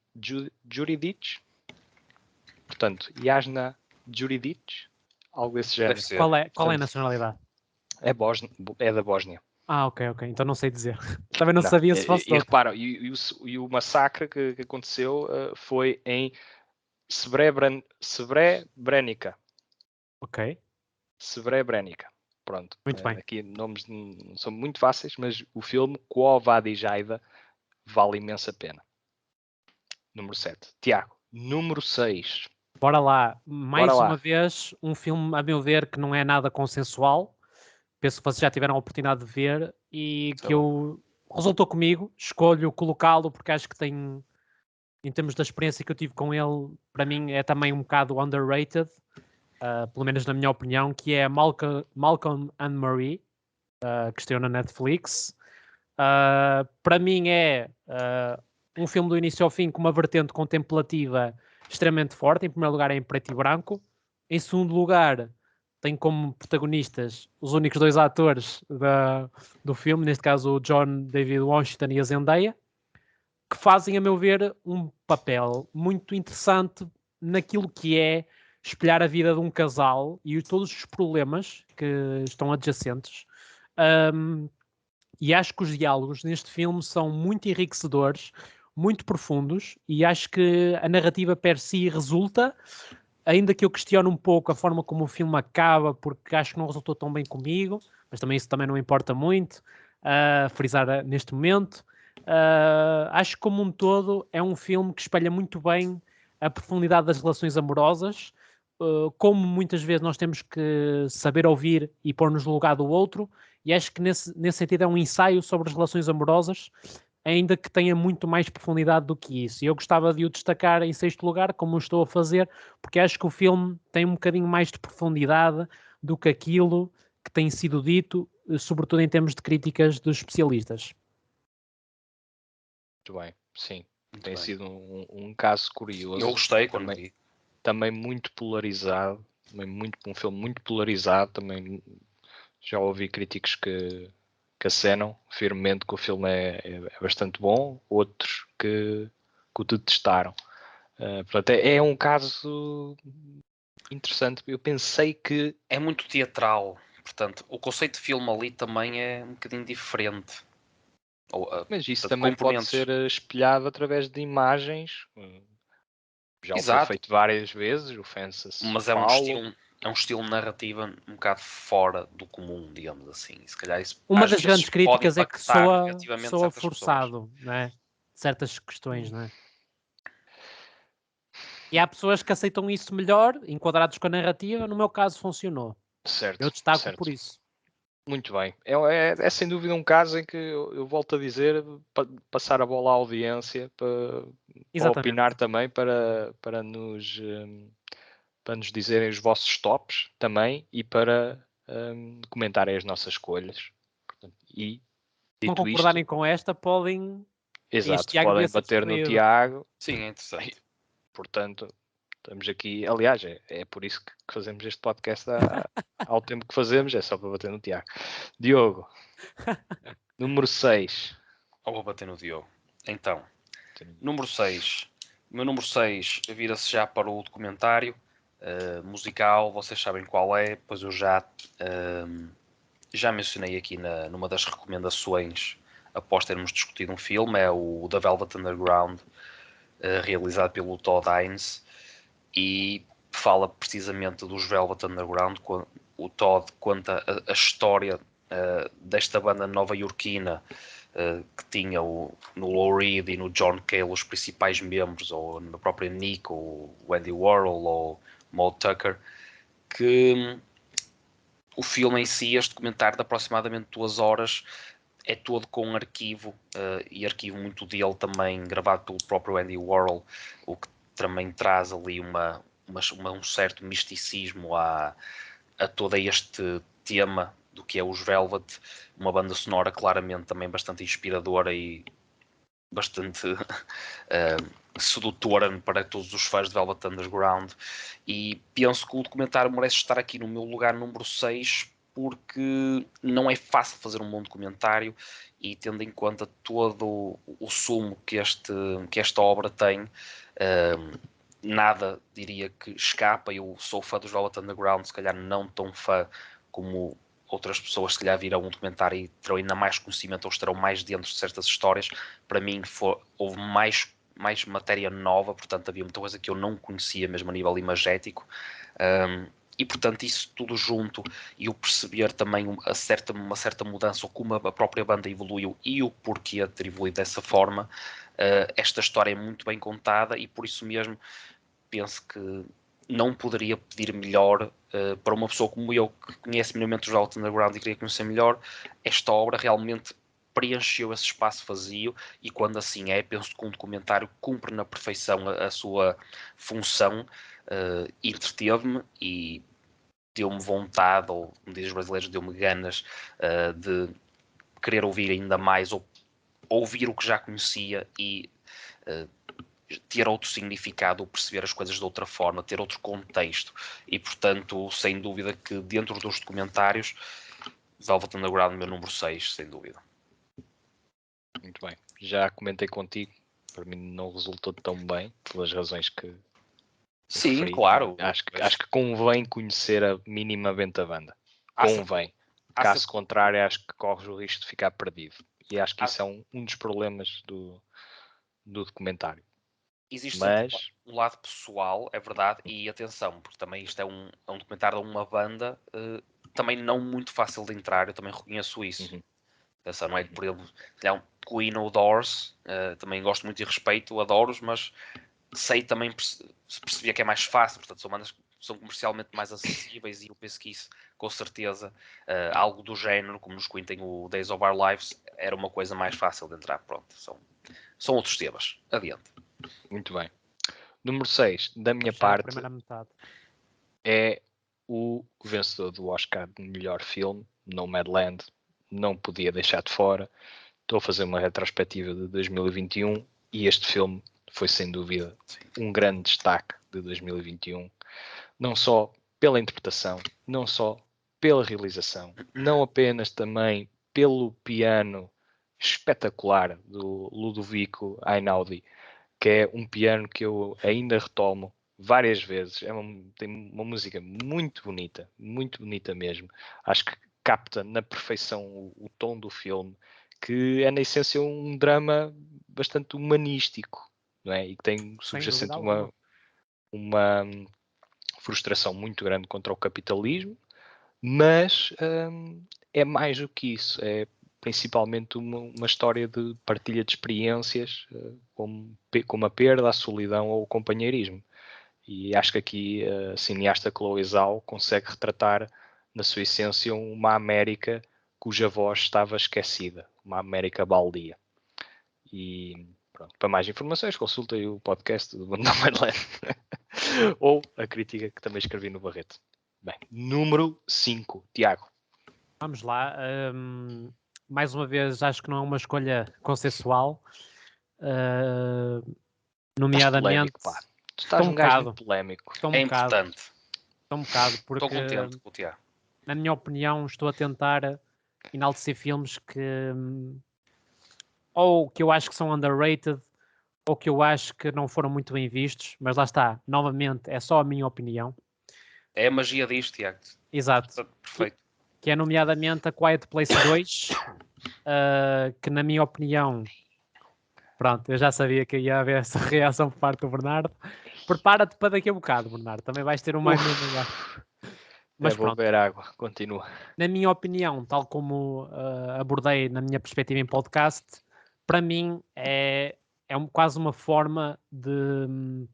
Portanto, Jasna Juridic, algo desse género. Deve ser. Qual é a Portanto, nacionalidade? É da Bósnia. Ok. Então não sei dizer. Também não Não, sabia se fosse. E repara, e o massacre que aconteceu foi em Srebrenica. Ok, Srebrenica. Pronto. muito bem. Aqui nomes não são muito fáceis, mas o filme Quo Vadis vale imensa pena. Número 7. Tiago, número 6. Bora lá. Mais Bora lá. uma vez, um filme, a meu ver, que não é nada consensual. Penso que vocês já tiveram a oportunidade de ver e que resultou comigo. Escolho colocá-lo porque acho que tem, em termos da experiência que eu tive com ele, para mim é também um bocado underrated, pelo menos na minha opinião, que é Malcolm and Marie, que estreou na Netflix. Para mim é um filme do início ao fim com uma vertente contemplativa extremamente forte. Em primeiro lugar é em preto e branco. Em segundo lugar tem como protagonistas os únicos 2 atores do filme, neste caso o John David Washington e a Zendaya, que fazem, a meu ver, um papel muito interessante naquilo que é espelhar a vida de um casal e todos os problemas que estão adjacentes. E acho que os diálogos neste filme são muito enriquecedores, muito profundos, e acho que a narrativa per si resulta, ainda que eu questione um pouco a forma como o filme acaba, porque acho que não resultou tão bem comigo, mas também isso também não importa muito, frisar neste momento. Acho que como um todo é um filme que espelha muito bem a profundidade das relações amorosas, como muitas vezes nós temos que saber ouvir e pôr-nos no lugar do outro, e acho que nesse sentido é um ensaio sobre as relações amorosas, ainda que tenha muito mais profundidade do que isso. E eu gostava de o destacar em 6º lugar, como eu estou a fazer, porque acho que o filme tem um bocadinho mais de profundidade do que aquilo que tem sido dito, sobretudo em termos de críticas dos especialistas. Muito bem, sim. Muito Tem bem. sido um caso curioso. Eu gostei quando vi. Também muito polarizado. Um filme muito polarizado. Também já ouvi críticos que acenam firmemente que o filme é bastante bom. Outros que o detestaram. Portanto, é um caso interessante. Eu pensei que... É muito teatral. Portanto, o conceito de filme ali também é um bocadinho diferente. Mas isso também pode ser espelhado através de imagens. Já foi feito várias vezes, o Fences. Mas é um estilo narrativo um bocado fora do comum, digamos assim. Se calhar isso uma das grandes críticas é que soa forçado, pessoas. não é? Certas questões, não é? E há pessoas que aceitam isso melhor, enquadrados com a narrativa. No meu caso, funcionou. Certo. Eu destaco por isso. Muito bem. É sem dúvida um caso em que eu volto a dizer, passar a bola à audiência para opinar também, para nos dizerem os vossos tops também e para comentarem as nossas escolhas. Portanto, e Se não dito concordarem isto, com esta, podem... exato, podem bater no Tiago. Sim, é interessante. Portanto, estamos aqui, aliás, é por isso que fazemos este podcast ao tempo que fazemos, é só para bater no Tiago. Diogo, número 6. Ou vou bater no Diogo. Então, número 6. O meu número 6 vira-se já para o documentário musical, vocês sabem qual é, pois eu já mencionei aqui numa das recomendações após termos discutido um filme, é o The Velvet Underground, realizado pelo Todd Haynes, e fala precisamente dos Velvet Underground. O Todd conta a história desta banda nova-iorquina que tinha no Lou Reed e no John Cale os principais membros, ou na própria Nick, ou o Andy Warhol, ou Moe Tucker, que o filme em si, este documentário de aproximadamente 2 horas, é todo com um arquivo, e arquivo muito dele também, gravado pelo próprio Andy Warhol, o que também traz ali um certo misticismo a todo este tema do que é os Velvet, uma banda sonora claramente também bastante inspiradora e bastante sedutora para todos os fãs de Velvet Underground, e penso que o documentário merece estar aqui no meu lugar número 6, porque não é fácil fazer um bom documentário, e tendo em conta todo o sumo que esta obra tem, nada diria que escapa. Eu sou fã dos Velvet Underground, se calhar não tão fã como outras pessoas, se calhar viram um documentário e terão ainda mais conhecimento ou estarão mais dentro de certas histórias. Para mim houve mais matéria nova, portanto havia muita coisa que eu não conhecia mesmo a nível imagético, e portanto isso tudo junto, e o perceber também uma certa mudança, ou como a própria banda evoluiu e o porquê de ter evoluído dessa forma. Esta história é muito bem contada, e por isso mesmo penso que não poderia pedir melhor para uma pessoa como eu, que conhece minimamente os Velvet Underground e queria conhecer melhor. Esta obra realmente preencheu esse espaço vazio, e quando assim é, penso que um documentário cumpre na perfeição a sua função. Entreteve-me e deu-me vontade, ou como dizem os brasileiros, deu-me ganas de querer ouvir ainda mais, ou ouvir o que já conhecia e ter outro significado, ou perceber as coisas de outra forma, ter outro contexto. E portanto, sem dúvida que dentro dos documentários, Velvet Underground, meu número 6, sem dúvida. Muito bem. Já comentei contigo, para mim não resultou tão bem, pelas razões que sim, referi. Claro. Acho que convém conhecer minimamente a banda. Convém. Caso contrário, acho que corres o risco de ficar perdido. E acho que isso é um dos problemas do documentário. Existe sempre um lado pessoal, é verdade, e atenção, porque também isto é um documentário de uma banda também não muito fácil de entrar, eu também reconheço isso. Atenção, não é que, por exemplo, Queen ou Doors, também gosto muito e respeito, adoro-os, mas sei também, percebia que é mais fácil, portanto são bandas que são comercialmente mais acessíveis, e eu penso que isso, com certeza, algo do género, como nos Queen tem o Days of Our Lives, era uma coisa mais fácil de entrar. Pronto, são outros temas. Adiante. Muito bem. Número 6, da minha parte, é o vencedor do Oscar de melhor filme, Nomadland. Não podia deixar de fora. Estou a fazer uma retrospectiva de 2021 e este filme foi sem dúvida um grande destaque de 2021. Não só pela interpretação, não só pela realização, não apenas também pelo piano espetacular do Ludovico Einaudi, que é um piano que eu ainda retomo várias vezes. Tem uma música muito bonita mesmo. Acho que capta na perfeição o tom do filme, que é na essência um drama bastante humanístico, não é? E que tem subjacente uma frustração muito grande contra o capitalismo, mas é mais do que isso. É principalmente uma história de partilha de experiências, como a perda, a solidão ou o companheirismo. E acho que aqui a cineasta Chloe Zhao consegue retratar na sua essência uma América cuja voz estava esquecida, uma América baldia. E pronto, para mais informações consultem o podcast do Nomadland ou a crítica que também escrevi no Barreto. Bem, número 5, Tiago. Vamos lá. Mais uma vez, acho que não é uma escolha consensual. Nomeadamente... Tu estás um gajo muito polémico. É importante. Estou um bocado, porque... Estou contente com o Tiago. Na minha opinião, estou a tentar enaltecer filmes que... ou que eu acho que são underrated, ou que eu acho que não foram muito bem vistos, mas lá está, novamente, é só a minha opinião. É a magia disto, Tiago. Exato. Perfeito. Que é nomeadamente a Quiet Place 2, que na minha opinião, pronto, eu já sabia que ia haver essa reação por parte do Bernardo. Prepara-te para daqui a bocado, Bernardo, também vais ter uma... Mas vou beber água, continua. Na minha opinião, tal como abordei na minha perspectiva em podcast, para mim é quase uma forma de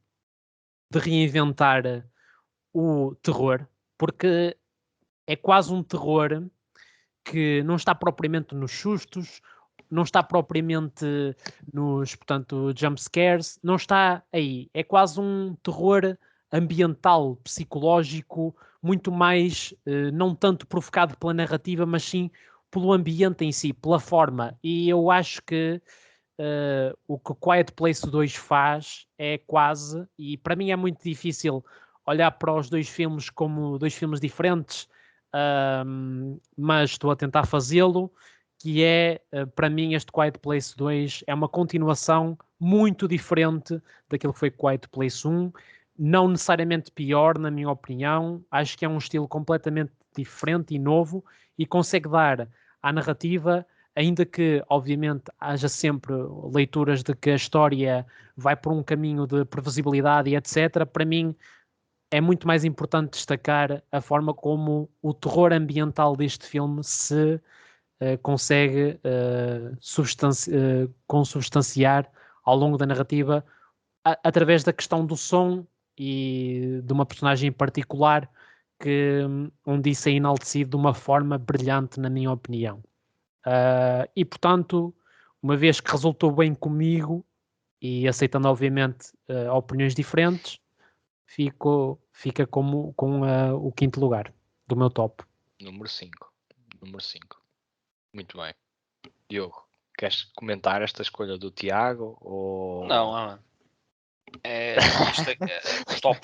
reinventar o terror, porque é quase um terror que não está propriamente nos sustos, não está propriamente nos, portanto, jump scares, não está aí. É quase um terror ambiental, psicológico, muito mais, não tanto provocado pela narrativa, mas sim pelo ambiente em si, pela forma. E eu acho que o que Quiet Place 2 faz é quase, e para mim é muito difícil olhar para os dois filmes como dois filmes diferentes, mas estou a tentar fazê-lo, que é, para mim, este Quiet Place 2 é uma continuação muito diferente daquilo que foi Quiet Place 1, não necessariamente pior, na minha opinião. Acho que é um estilo completamente diferente e novo e consegue dar à narrativa, ainda que, obviamente, haja sempre leituras de que a história vai por um caminho de previsibilidade e etc., para mim é muito mais importante destacar a forma como o terror ambiental deste filme se consegue consubstanciar ao longo da narrativa através da questão do som e de uma personagem em particular que onde isso é enaltecido de uma forma brilhante, na minha opinião. E, portanto, uma vez que resultou bem comigo e aceitando, obviamente, opiniões diferentes, fica com o quinto lugar do meu top. Número 5. Muito bem. Diogo, queres comentar esta escolha do Tiago? Ou... Não,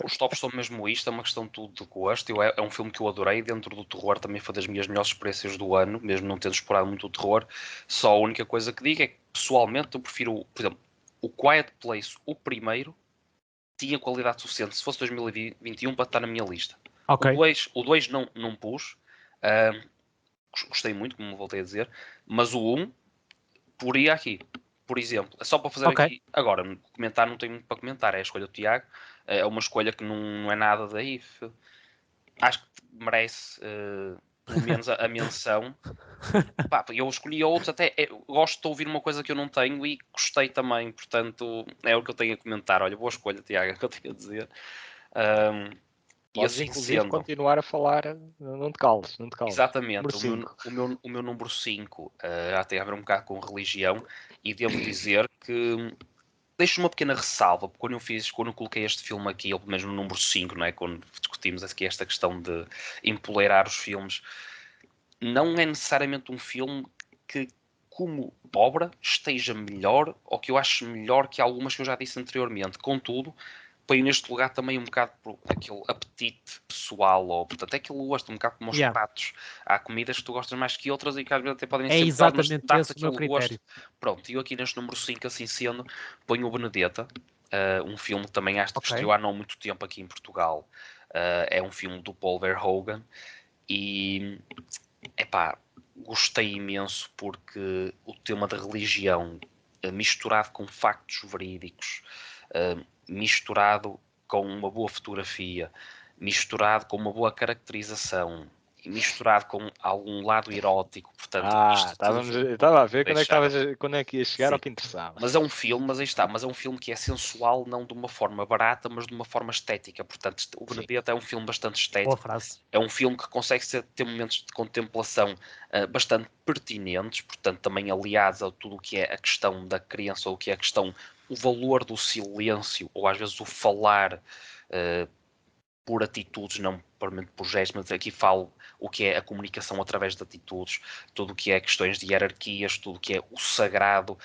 os tops são mesmo isto, é uma questão de gosto. É um filme que eu adorei, dentro do terror também foi das minhas melhores experiências do ano, mesmo não tendo explorado muito o terror. Só a única coisa que digo é que, pessoalmente, eu prefiro, por exemplo, o Quiet Place, o primeiro, tinha qualidade suficiente, se fosse 2021, para estar na minha lista. Okay. O 2 não pus, gostei muito, como voltei a dizer, mas o 1 poria aqui. Por exemplo, é só para fazer aqui. Agora, comentar não tenho muito para comentar. É a escolha do Tiago. É uma escolha que não é nada daí. Acho que merece pelo menos a menção. Pá, eu escolhi outros, até gosto de ouvir uma coisa que eu não tenho e gostei também. Portanto, é o que eu tenho a comentar. Olha, boa escolha, Tiago, é o que eu tenho a dizer. E assim inclusive sendo, continuar a falar, não te cales. Exatamente, o meu número 5 já tem a ver um bocado com religião, e devo dizer que deixo uma pequena ressalva, porque quando eu coloquei este filme aqui, ou pelo menos no número 5, não é? Quando discutimos aqui esta questão de empoleirar os filmes, não é necessariamente um filme que, como obra, esteja melhor, ou que eu acho melhor que algumas que eu já disse anteriormente. Contudo, põe neste lugar também um bocado por aquele apetite pessoal, ou portanto é aquele gosto, um bocado como os pratos. Há comidas que tu gostas mais que outras e que às vezes até podem ser melhores, mas dá-te aquele gosto. Pronto, e eu aqui neste número 5, assim sendo, ponho o Benedetta, um filme que também acho que estreou há não muito tempo aqui em Portugal. É um filme do Paul Verhoeven e epá, gostei imenso porque o tema da religião misturado com factos verídicos, misturado com uma boa fotografia, misturado com uma boa caracterização, misturado com algum lado erótico, portanto... Estava a ver quando é que ia chegar ao que interessava. Mas é um filme, mas é um filme que é sensual, não de uma forma barata, mas de uma forma estética, portanto o Benedetta é um filme bastante estético. É um filme que consegue ter momentos de contemplação bastante pertinentes, portanto também aliados a tudo o que é a questão da crença, ou o que é a questão, o valor do silêncio, ou às vezes o falar por atitudes, não propriamente por gestos, mas aqui falo o que é a comunicação através de atitudes, tudo o que é questões de hierarquias, tudo o que é o sagrado.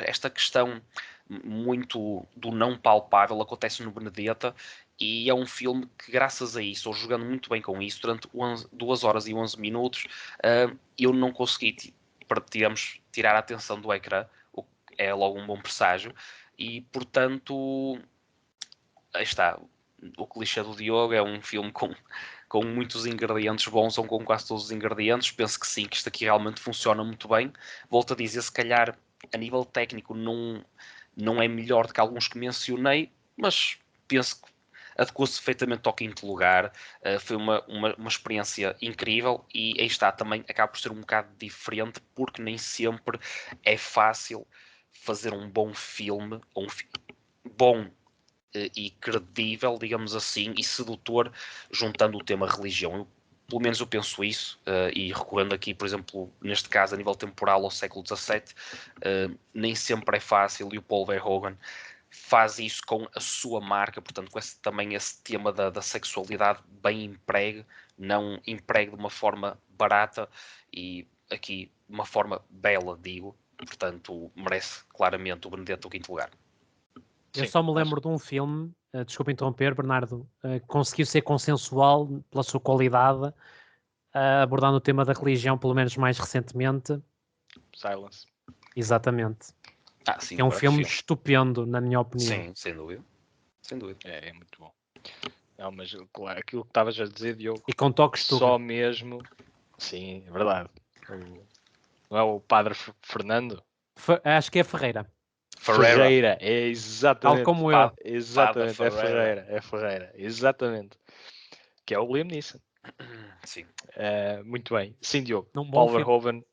Esta questão muito do não palpável acontece no Benedetta, e é um filme que, graças a isso, ou jogando muito bem com isso, durante 2 horas e 11 minutos, eu não consegui, tirar a atenção do ecrã, o que é logo um bom presságio, e portanto, aí está. O clichê do Diogo é um filme com muitos ingredientes bons, ou com quase todos os ingredientes. Penso que sim, que isto aqui realmente funciona muito bem. Volto a dizer, se calhar a nível técnico não é melhor do que alguns que mencionei, mas penso que adequou-se perfeitamente ao quinto lugar. Foi uma experiência incrível, e aí está, também acaba por ser um bocado diferente, porque nem sempre é fácil fazer um bom filme, ou bom e credível, digamos assim, e sedutor, juntando o tema religião. Pelo menos eu penso isso, e recorrendo aqui, por exemplo, neste caso, a nível temporal, ao século XVII, nem sempre é fácil, e o Paul Verhoeven faz isso com a sua marca, portanto, com também esse tema da sexualidade bem empregue, não empregue de uma forma barata, e aqui de uma forma bela, digo, portanto merece claramente o Benedetto o quinto lugar. Eu só me lembro de um filme, desculpa interromper, Bernardo, que conseguiu ser consensual pela sua qualidade, abordando o tema da religião, pelo menos mais recentemente. Silence. Exatamente. Sim, é um filme estupendo, na minha opinião. Sim, sem dúvida. Sem dúvida. É muito bom. Não, mas claro, aquilo que estavas a dizer, Diogo, e com toques só mesmo. Sim, é verdade. Não é o Padre Fernando? Acho que é Ferreira. Ferreira, é exatamente. Tal como eu. Exatamente, é Ferreira, exatamente. Que é o Liam Neeson. Sim. Muito bem. Sim, Diogo. Paul Verhoeven,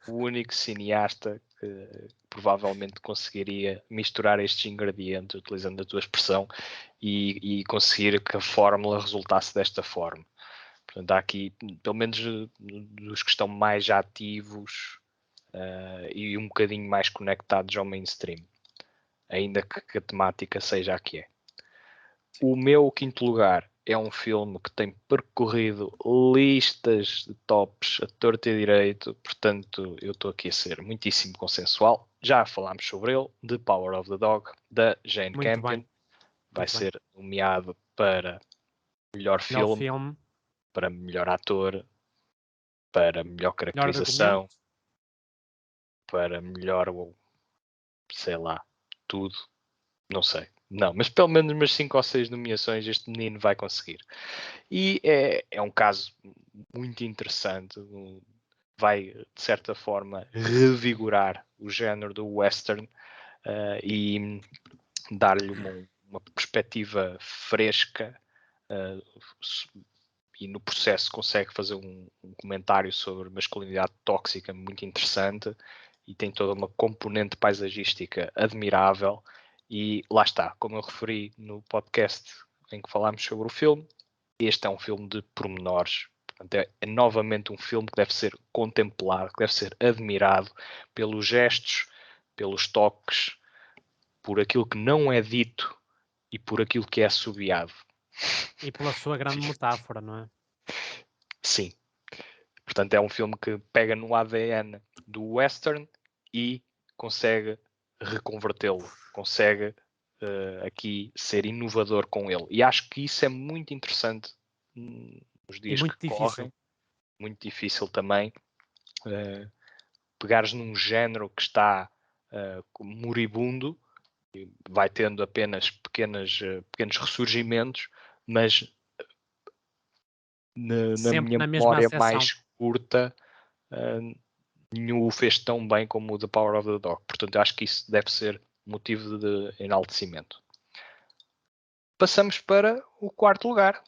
o único cineasta que provavelmente conseguiria misturar estes ingredientes, utilizando a tua expressão, e conseguir que a fórmula resultasse desta forma. Portanto, há aqui, pelo menos dos que estão mais ativos e um bocadinho mais conectados ao mainstream, ainda que a temática seja a que é. O meu quinto lugar é um filme que tem percorrido listas de tops a torto e direito, portanto eu estou aqui a ser muitíssimo consensual. Já falámos sobre ele, The Power of the Dog, da Jane Campion. Vai ser nomeado para melhor filme, para melhor ator, para melhor caracterização, para melhor, sei lá, tudo. Não sei. Não, mas pelo menos umas 5 ou 6 nomeações este menino vai conseguir. E é um caso muito interessante. Vai, de certa forma, revigorar o género do western e dar-lhe uma perspectiva fresca e no processo consegue fazer um comentário sobre masculinidade tóxica muito interessante e tem toda uma componente paisagística admirável. E lá está, como eu referi no podcast em que falámos sobre o filme, este é um filme de pormenores. Portanto, é novamente um filme que deve ser contemplado, que deve ser admirado pelos gestos, pelos toques, por aquilo que não é dito e por aquilo que é assobiado. E pela sua grande metáfora, não é? Sim. Portanto, é um filme que pega no ADN do western e consegue reconvertê-lo, consegue aqui ser inovador com ele. E acho que isso é muito interessante nos dias que correm. Muito difícil também. Pegares num género que está moribundo, vai tendo apenas pequenos ressurgimentos, mas na minha memória mais curta, nenhum o fez tão bem como o The Power of the Dog. Portanto, acho que isso deve ser motivo de enaltecimento. Passamos para o quarto lugar.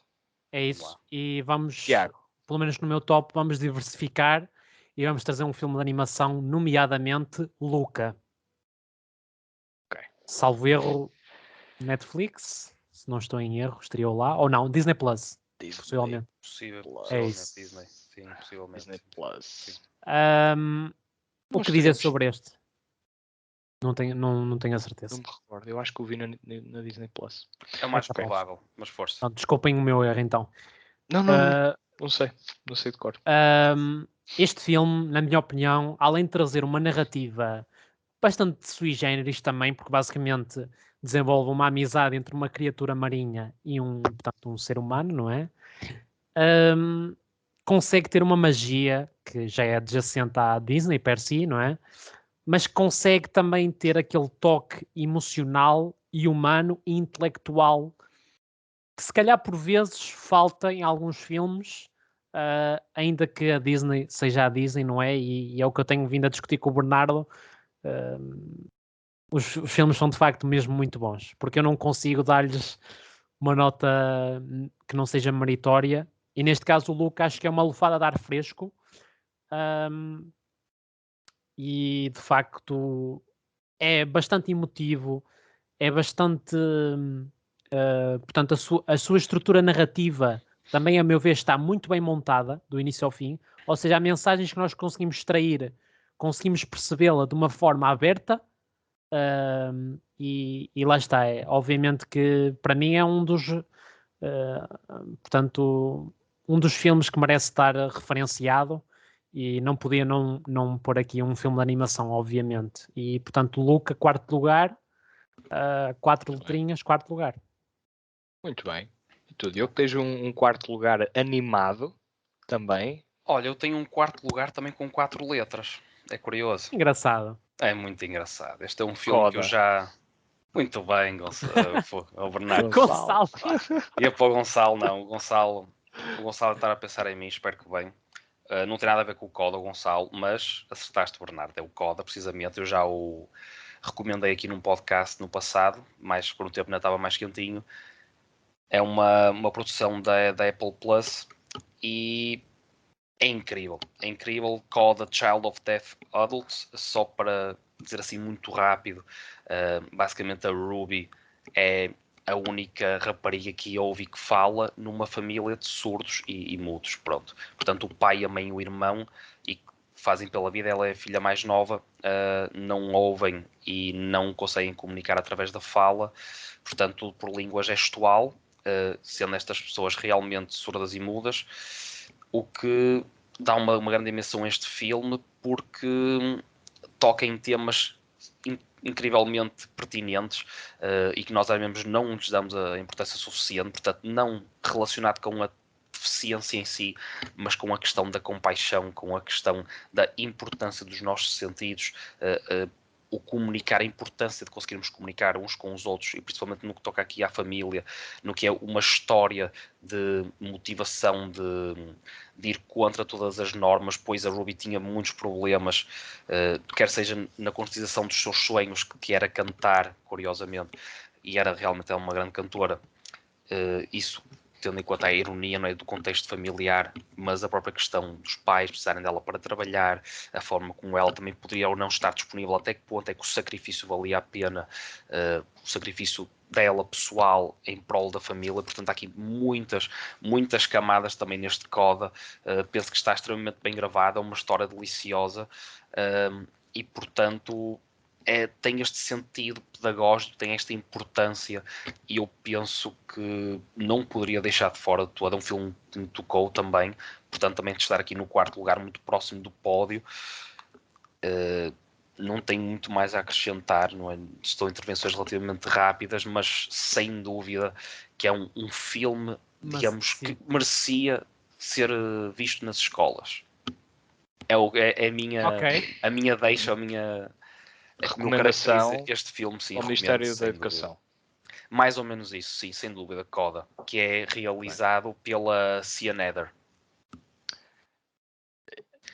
É isso. E vamos, Tiago, pelo menos no meu top, vamos diversificar e vamos trazer um filme de animação, nomeadamente Luca. Okay. Salvo erro, Netflix, se não estou em erro, estreou lá. Ou não, Disney Plus. Possivelmente. Possivelmente Disney. Sim, possivelmente. Disney Plus. O que dizer sobre este? Não tenho a certeza. Não me recordo. Eu acho que o vi na Disney Plus. É o mais provável, mas força. Desculpem o meu erro, então. Não sei. Não sei de cor. Este filme, na minha opinião, além de trazer uma narrativa bastante sui generis também, porque basicamente desenvolve uma amizade entre uma criatura marinha e portanto, um ser humano, não é? Consegue ter uma magia que já é adjacente à Disney per si, não é? Mas consegue também ter aquele toque emocional e humano e intelectual que se calhar por vezes falta em alguns filmes, ainda que a Disney seja a Disney, não é? E é o que eu tenho vindo a discutir com o Bernardo. Os filmes são de facto mesmo muito bons, porque eu não consigo dar-lhes uma nota que não seja meritória, e neste caso o Luca acho que é uma lufada de ar fresco, e de facto é bastante emotivo, é bastante portanto a sua estrutura narrativa também a meu ver está muito bem montada do início ao fim, ou seja, há mensagens que nós conseguimos extrair, conseguimos percebê-la de uma forma aberta. E lá está, obviamente que para mim é um dos portanto, um dos filmes que merece estar referenciado e não podia não pôr aqui um filme de animação, obviamente. E, portanto, Luca, quarto lugar, 4 letrinhas, quarto lugar. Muito bem. E tu, Diogo, tens um quarto lugar animado também. Olha, eu tenho um quarto lugar também com 4 letras. É curioso. Engraçado. É muito engraçado. Este é um filme que eu Coda. já... Muito bem, o Bernardo. Gonçalo. Ia para o Gonçalo, não. O Gonçalo está a pensar em mim, espero que bem. Não tem nada a ver com o Coda, o Gonçalo, mas acertaste, Bernardo. É o Coda, precisamente. Eu já o recomendei aqui num podcast no passado, mas por um tempo ainda estava mais quentinho. É uma produção da Apple Plus e é incrível. É incrível. Coda Child of Deaf Adults, só para dizer assim muito rápido, basicamente a Ruby é a única rapariga que ouve e que fala numa família de surdos e mudos, pronto. Portanto, o pai, a mãe e o irmão, e fazem pela vida, ela é a filha mais nova, não ouvem e não conseguem comunicar através da fala, portanto, por língua gestual, sendo estas pessoas realmente surdas e mudas, o que dá uma grande dimensão a este filme, porque toca em temas incrivelmente pertinentes e que nós às vezes não lhes damos a importância suficiente, portanto, não relacionado com a deficiência em si, mas com a questão da compaixão, com a questão da importância dos nossos sentidos, o comunicar, a importância de conseguirmos comunicar uns com os outros, e principalmente no que toca aqui à família, no que é uma história de motivação de ir contra todas as normas, pois a Ruby tinha muitos problemas, quer seja na concretização dos seus sonhos, que era cantar, curiosamente, e era realmente uma grande cantora. Isso tendo em conta a ironia, não é, do contexto familiar, mas a própria questão dos pais precisarem dela para trabalhar, a forma como ela também poderia ou não estar disponível, até que ponto é que o sacrifício valia a pena, o sacrifício dela pessoal em prol da família. Portanto, há aqui muitas camadas também neste Coda. Penso que está extremamente bem gravada, é uma história deliciosa, e portanto tem este sentido pedagógico, tem esta importância, e eu penso que não poderia deixar de fora de todo. É um filme que me tocou também, portanto também de estar aqui no quarto lugar, muito próximo do pódio. Não tenho muito mais a acrescentar, não é? Estou em intervenções relativamente rápidas, mas sem dúvida que é um filme, digamos, que merecia ser visto nas escolas. É a minha deixa, a minha recomendação este filme, sim, ao Ministério da Educação. Mais ou menos isso, sim, sem dúvida, Coda, que é realizado pela Cianeder.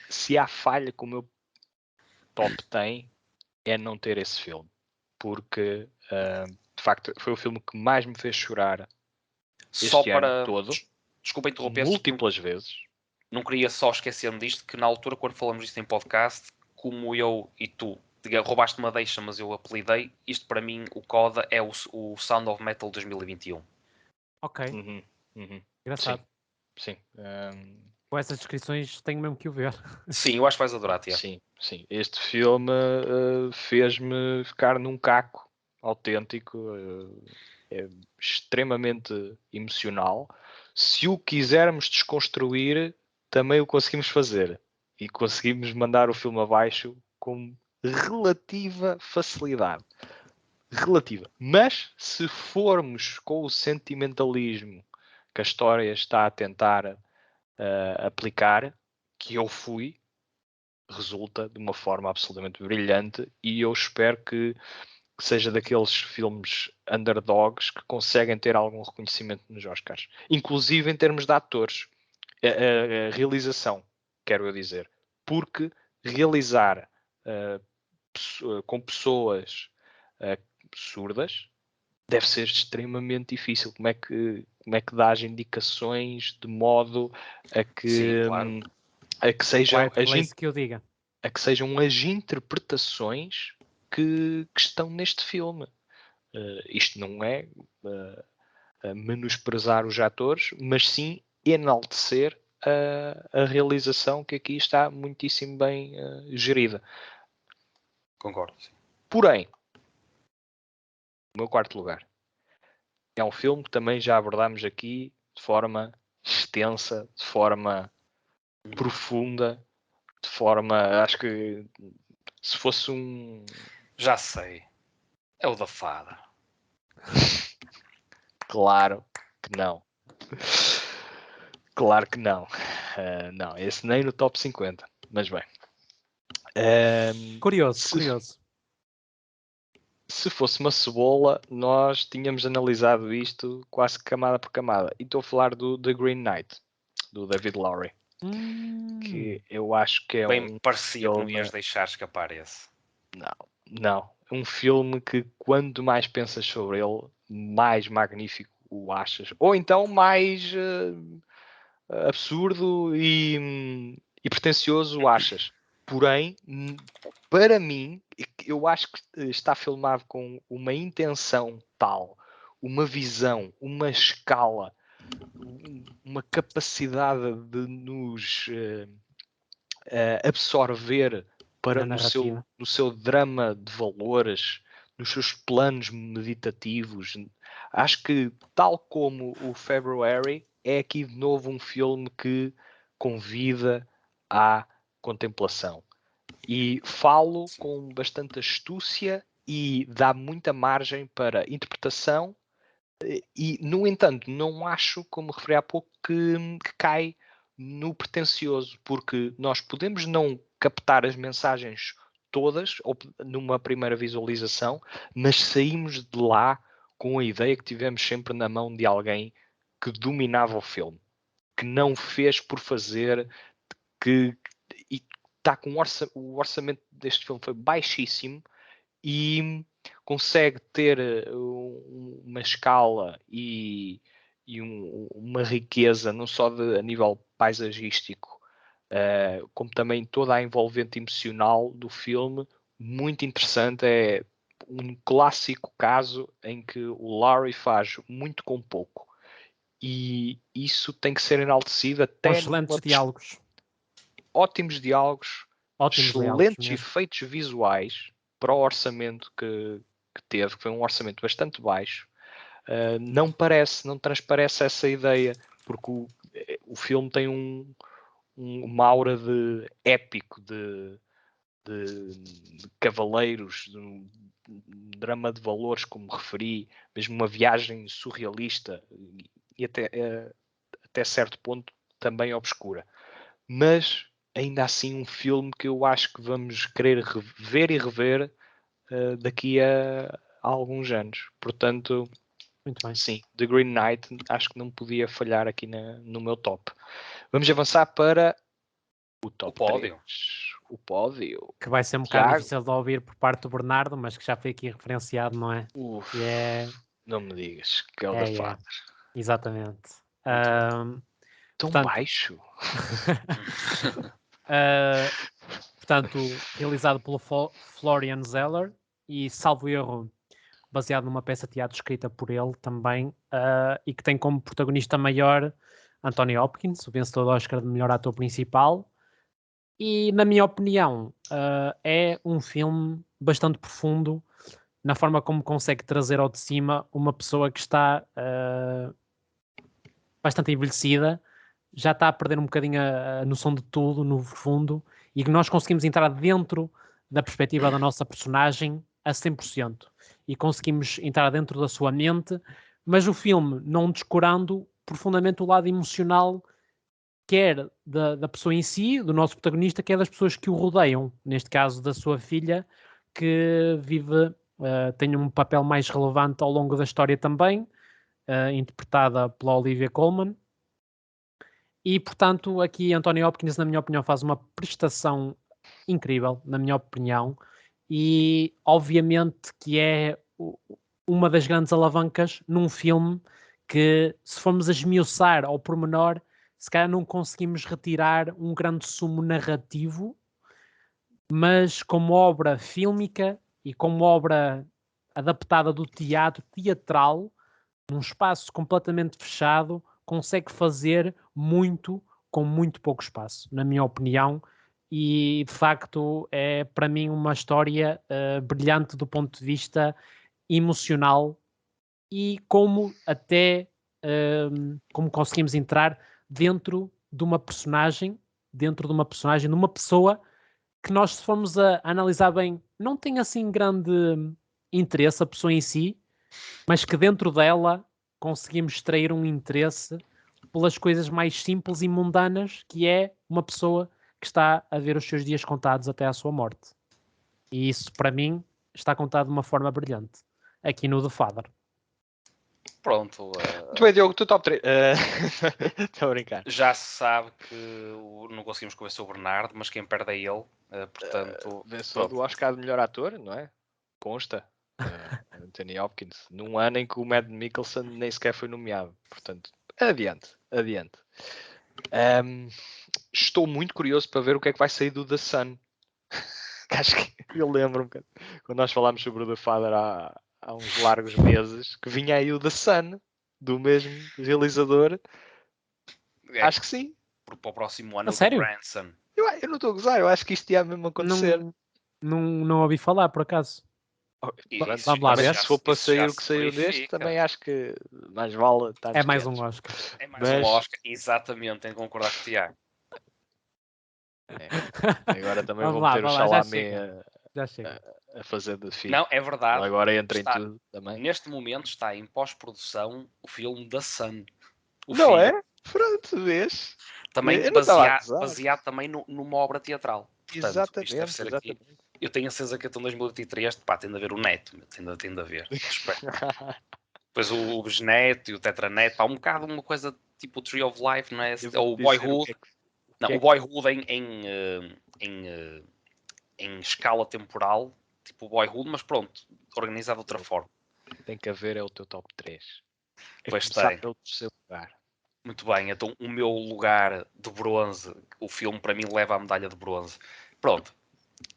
Se há falha que o meu top tem, é não ter esse filme, porque de facto foi o filme que mais me fez chorar este ano todo. Desculpa interromper, múltiplas vezes. Não queria só esquecer-me disto, que na altura, quando falamos disto em podcast, como eu e tu roubaste uma deixa, mas eu apelidei, isto para mim, o Coda é o Sound of Metal 2021. Ok. Engraçado. Sim. Com essas descrições tenho mesmo que o ver. Sim, eu acho que vais adorar, Tiago. Sim. Este filme fez-me ficar num caco autêntico. É extremamente emocional. Se o quisermos desconstruir, também o conseguimos fazer. E conseguimos mandar o filme abaixo com relativa facilidade. Mas se formos com o sentimentalismo que a história está a tentar aplicar, que eu fui, resulta de uma forma absolutamente brilhante, e eu espero que seja daqueles filmes underdogs que conseguem ter algum reconhecimento nos Oscars, inclusive em termos de atores, a realização, quero eu dizer, porque realizar com pessoas surdas deve ser extremamente difícil. Como é que dás indicações de modo a que, sim, claro. a que sejam que eu diga. a que sejam as interpretações que estão neste filme. Isto não é menosprezar os atores, mas sim enaltecer a realização, que aqui está muitíssimo bem gerida. Concordo, sim. Porém, o meu quarto lugar é um filme que também já abordámos aqui de forma extensa, de forma profunda, de forma, acho que se fosse um... Já sei. É o da fada. Claro que não. Claro que não. Não, esse nem no top 50. Mas bem. Curioso. Se fosse uma cebola, nós tínhamos analisado isto quase camada por camada. E estou a falar do The Green Knight, do David Lowery. Que eu acho que é bem, parecia filme... que não ias deixar escapar esse. Não. É um filme que quanto mais pensas sobre ele, mais magnífico o achas. Ou então mais absurdo e pretencioso o achas. Porém, para mim, eu acho que está filmado com uma intenção tal, uma visão, uma escala, uma capacidade de nos absorver para no seu drama de valores, nos seus planos meditativos. Acho que, tal como o February, é aqui de novo um filme que convida à contemplação. E falo com bastante astúcia e dá muita margem para interpretação. E, no entanto, não acho, como referi há pouco, que cai no pretencioso, porque nós podemos não captar as mensagens todas ou numa primeira visualização, mas saímos de lá com a ideia que tivemos sempre na mão de alguém que dominava o filme, que não fez por fazer, que e está com o orçamento deste filme foi baixíssimo e consegue ter uma escala e uma riqueza não só a nível paisagístico, como também toda a envolvente emocional do filme, muito interessante. É um clássico caso em que o Larry faz muito com pouco e isso tem que ser enaltecido até excelentes diálogos. Ótimos diálogos, excelentes mesmo. efeitos visuais para o orçamento que teve, que foi um orçamento bastante baixo. Não transparece essa ideia, porque o filme tem uma aura de épico, de cavaleiros, de um drama de valores, como referi, mesmo uma viagem surrealista e até certo ponto também obscura. Mas ainda assim um filme que eu acho que vamos querer ver e rever daqui a alguns anos. Portanto, muito bem. Sim, The Green Knight acho que não podia falhar aqui no meu top. Vamos avançar para o top 3. O pódio. Que vai ser um bocado difícil de ouvir por parte do Bernardo, mas que já foi aqui referenciado, não é? Não me digas que é o The Father. Exatamente. Tão baixo. Portanto, realizado pelo Florian Zeller e, salvo erro, baseado numa peça de teatro escrita por ele também, e que tem como protagonista maior Anthony Hopkins, o vencedor do Oscar de melhor ator principal. E, na minha opinião, é um filme bastante profundo na forma como consegue trazer ao de cima uma pessoa que está bastante envelhecida, já está a perder um bocadinho a noção de tudo, no fundo, e que nós conseguimos entrar dentro da perspectiva da nossa personagem a 100%. E conseguimos entrar dentro da sua mente, mas o filme não descurando profundamente o lado emocional, quer da pessoa em si, do nosso protagonista, quer das pessoas que o rodeiam, neste caso da sua filha, que tem um papel mais relevante ao longo da história também, interpretada pela Olivia Colman. E, portanto, aqui Anthony Hopkins, na minha opinião, faz uma prestação incrível, na minha opinião, e obviamente que é uma das grandes alavancas num filme que, se formos a esmiuçar ao pormenor, se calhar não conseguimos retirar um grande sumo narrativo, mas como obra fílmica e como obra adaptada do teatro teatral, num espaço completamente fechado, consegue fazer muito com muito pouco espaço, na minha opinião, e de facto é para mim uma história brilhante do ponto de vista emocional e como até como conseguimos entrar dentro de uma personagem dentro de uma personagem, de uma pessoa que nós, se formos a analisar bem, não tem assim grande interesse a pessoa em si, mas que dentro dela conseguimos extrair um interesse pelas coisas mais simples e mundanas, que é uma pessoa que está a ver os seus dias contados até à sua morte. E isso, para mim, está contado de uma forma brilhante, aqui no The Father. Pronto. Muito bem, Diogo, tu top 3. Estou a brincar. Já se sabe que não conseguimos convencer o Bernardo, mas quem perde é ele. Portanto, vencedor do Oscar de melhor ator, não é? Consta. Anthony Hopkins. Num ano em que o Matt Mikkelsen nem sequer foi nomeado. Portanto, adiante. Estou muito curioso para ver o que é que vai sair do The Sun. Acho que eu lembro-me quando nós falámos sobre o The Father há uns largos meses, que vinha aí o The Sun, do mesmo realizador. Acho que sim. Para o próximo ano, A sério? Branson. Eu não estou a gozar, eu acho que isto ia mesmo acontecer. Não ouvi falar, por acaso. Vamos lá ver. Se for para sair o que saiu deste, também acho que mais vale estar É mais um Oscar. É mais um Oscar, exatamente, tenho que concordar com o Tiago. Agora também vou meter o Chalamet a fazer de filho. Não, é verdade. Ele agora entra em tudo também. Neste momento está em pós-produção o filme da Sun. Não é? Pronto, vês? Também baseado também numa obra teatral. Portanto, exatamente. Eu tenho a certeza que até 2023 tem de haver o Neto. Tem de haver. Depois o Bisneto e o Tetraneto. Há um bocado uma coisa tipo o Tree of Life, não é? Ou o Boyhood. O Boyhood em escala temporal, tipo o Boyhood, mas pronto, organizado de outra forma. Tem que haver é o teu top 3. Pois tem. Pelo terceiro lugar. Muito bem, então o meu lugar de bronze, o filme para mim leva a medalha de bronze. Pronto,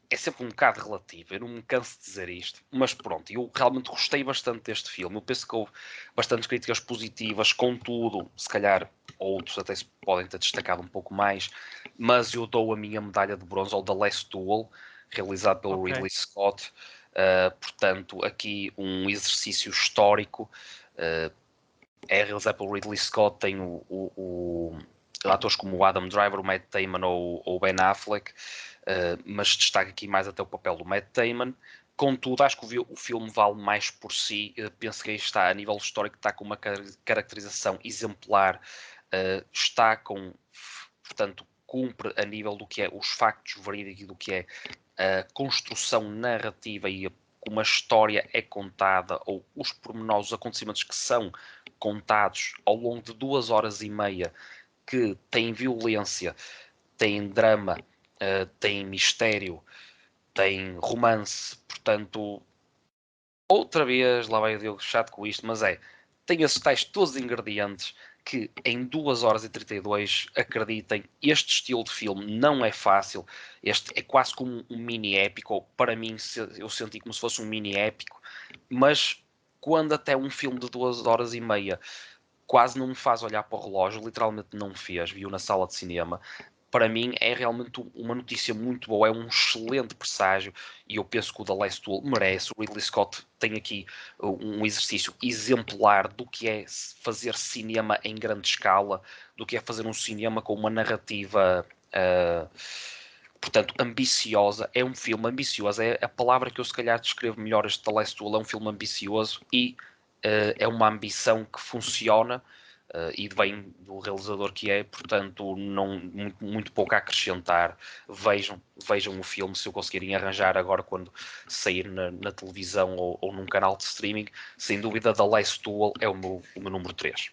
é sempre um bocado relativo, eu não me canso de dizer isto, mas pronto, eu realmente gostei bastante deste filme. Eu penso que houve bastantes críticas positivas, contudo, se calhar outros até se podem ter destacado um pouco mais, mas eu dou a minha medalha de bronze ao The Last Duel, realizado pelo Ridley Scott. Portanto, aqui um exercício histórico. É realizado pelo Ridley Scott, tem atores como o Adam Driver, o Matt Damon ou o Ben Affleck, mas destaca aqui mais até o papel do Matt Damon. Contudo, acho que o filme vale mais por si. Penso que aí está, a nível histórico, está com uma caracterização exemplar, está com, portanto, cumpre a nível do que é os factos verídicos e do que é a construção narrativa e como a história é contada, ou os pormenores, os acontecimentos que são contados ao longo de 2 horas e meia, que têm violência, têm drama, têm mistério, têm romance. Portanto, outra vez, lá vai o Diogo chato com isto, mas tem esses tais todos os ingredientes que em 2 horas e 32, acreditem, este estilo de filme não é fácil. Este é quase como um mini épico, ou para mim eu senti como se fosse um mini épico, mas quando até um filme de 2 horas e meia quase não me faz olhar para o relógio, literalmente não me fez, viu na sala de cinema. Para mim é realmente uma notícia muito boa, é um excelente presságio e eu penso que o The Last Duel merece. O Ridley Scott tem aqui um exercício exemplar do que é fazer cinema em grande escala, do que é fazer um cinema com uma narrativa portanto ambiciosa. É um filme ambicioso, é a palavra que eu se calhar descrevo melhor. Este The Last Duel é um filme ambicioso e é uma ambição que funciona. E vem do realizador que é, portanto, não, muito pouco a acrescentar. Vejam o filme se o conseguirem arranjar agora quando sair na televisão ou num canal de streaming. Sem dúvida, The Last Duel é o meu número 3.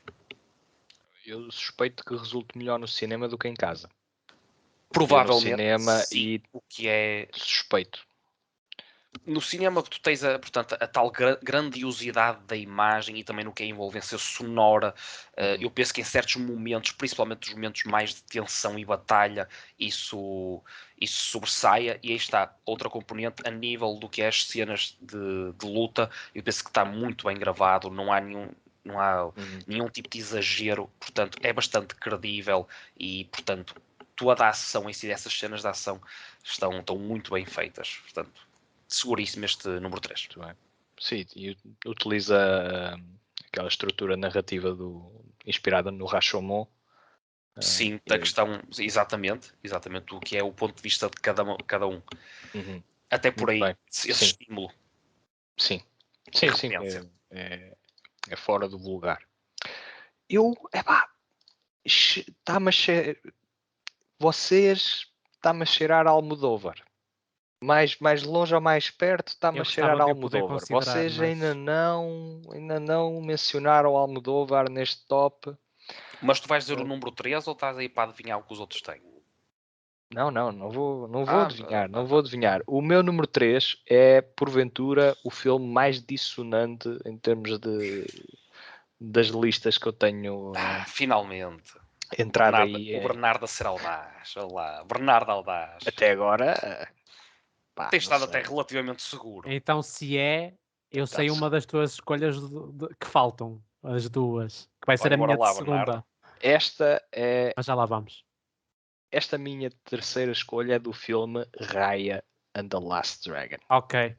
Eu suspeito que resulte melhor no cinema do que em casa. Provavelmente, no cinema sim, e o que é suspeito. No cinema tu tens portanto, a tal grandiosidade da imagem e também no que é a envolvência sonora. Eu penso que em certos momentos, principalmente os momentos mais de tensão e batalha, isso sobressaia. E aí está outra componente a nível do que é as cenas de luta. Eu penso que está muito bem gravado, não há nenhum tipo de exagero, portanto é bastante credível e portanto toda a ação em si, dessas cenas de ação estão muito bem feitas, portanto seguríssimo este número 3. Sim, e utiliza aquela estrutura narrativa inspirada no Rashomon, Sim, da questão, exatamente o que é o ponto de vista de cada um. Até por aí, esse estímulo. Sim. É fora do vulgar. Está-me a cheirar. Vocês está-me a cheirar a Almodóvar. Mais longe ou mais perto, está-me a cheirar a Almodóvar. Vocês ainda não mencionaram Almodóvar neste top. Mas tu vais dizer o número 3 ou estás aí para adivinhar o que os outros têm? Não vou adivinhar, não vou adivinhar. O meu número 3 é, porventura, o filme mais dissonante em termos das listas que eu tenho. Finalmente. Entrada O Bernardo a ser audaz. Olá, Bernardo audaz. Até agora... tem estado até relativamente seguro. Então, se é, eu sei uma das tuas escolhas que faltam, as duas, que vai ser a minha segunda. Bernardo. Esta é... Mas já lá vamos. Esta minha terceira escolha é do filme Raya and the Last Dragon. Ok.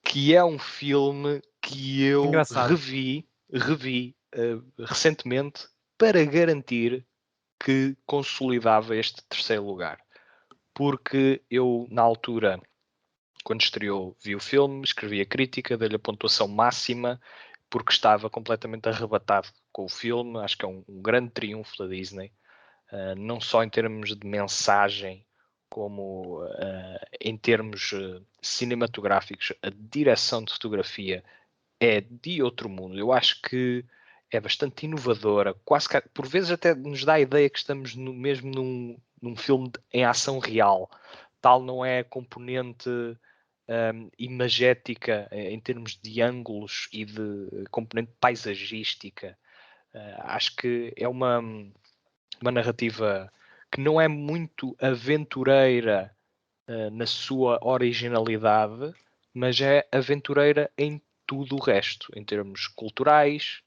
Que é um filme que eu revi recentemente para garantir que consolidava este terceiro lugar. Porque eu, na altura, quando estreou, vi o filme, escrevi a crítica, dei-lhe a pontuação máxima, porque estava completamente arrebatado com o filme. Acho que é um grande triunfo da Disney. Não só em termos de mensagem, como em termos cinematográficos. A direção de fotografia é de outro mundo. Eu acho que é bastante inovadora, quase que, por vezes até nos dá a ideia que estamos mesmo num filme em ação real. Tal não é a componente imagética em termos de ângulos e de componente paisagística. Acho que é uma narrativa que não é muito aventureira na sua originalidade, mas é aventureira em tudo o resto, em termos culturais,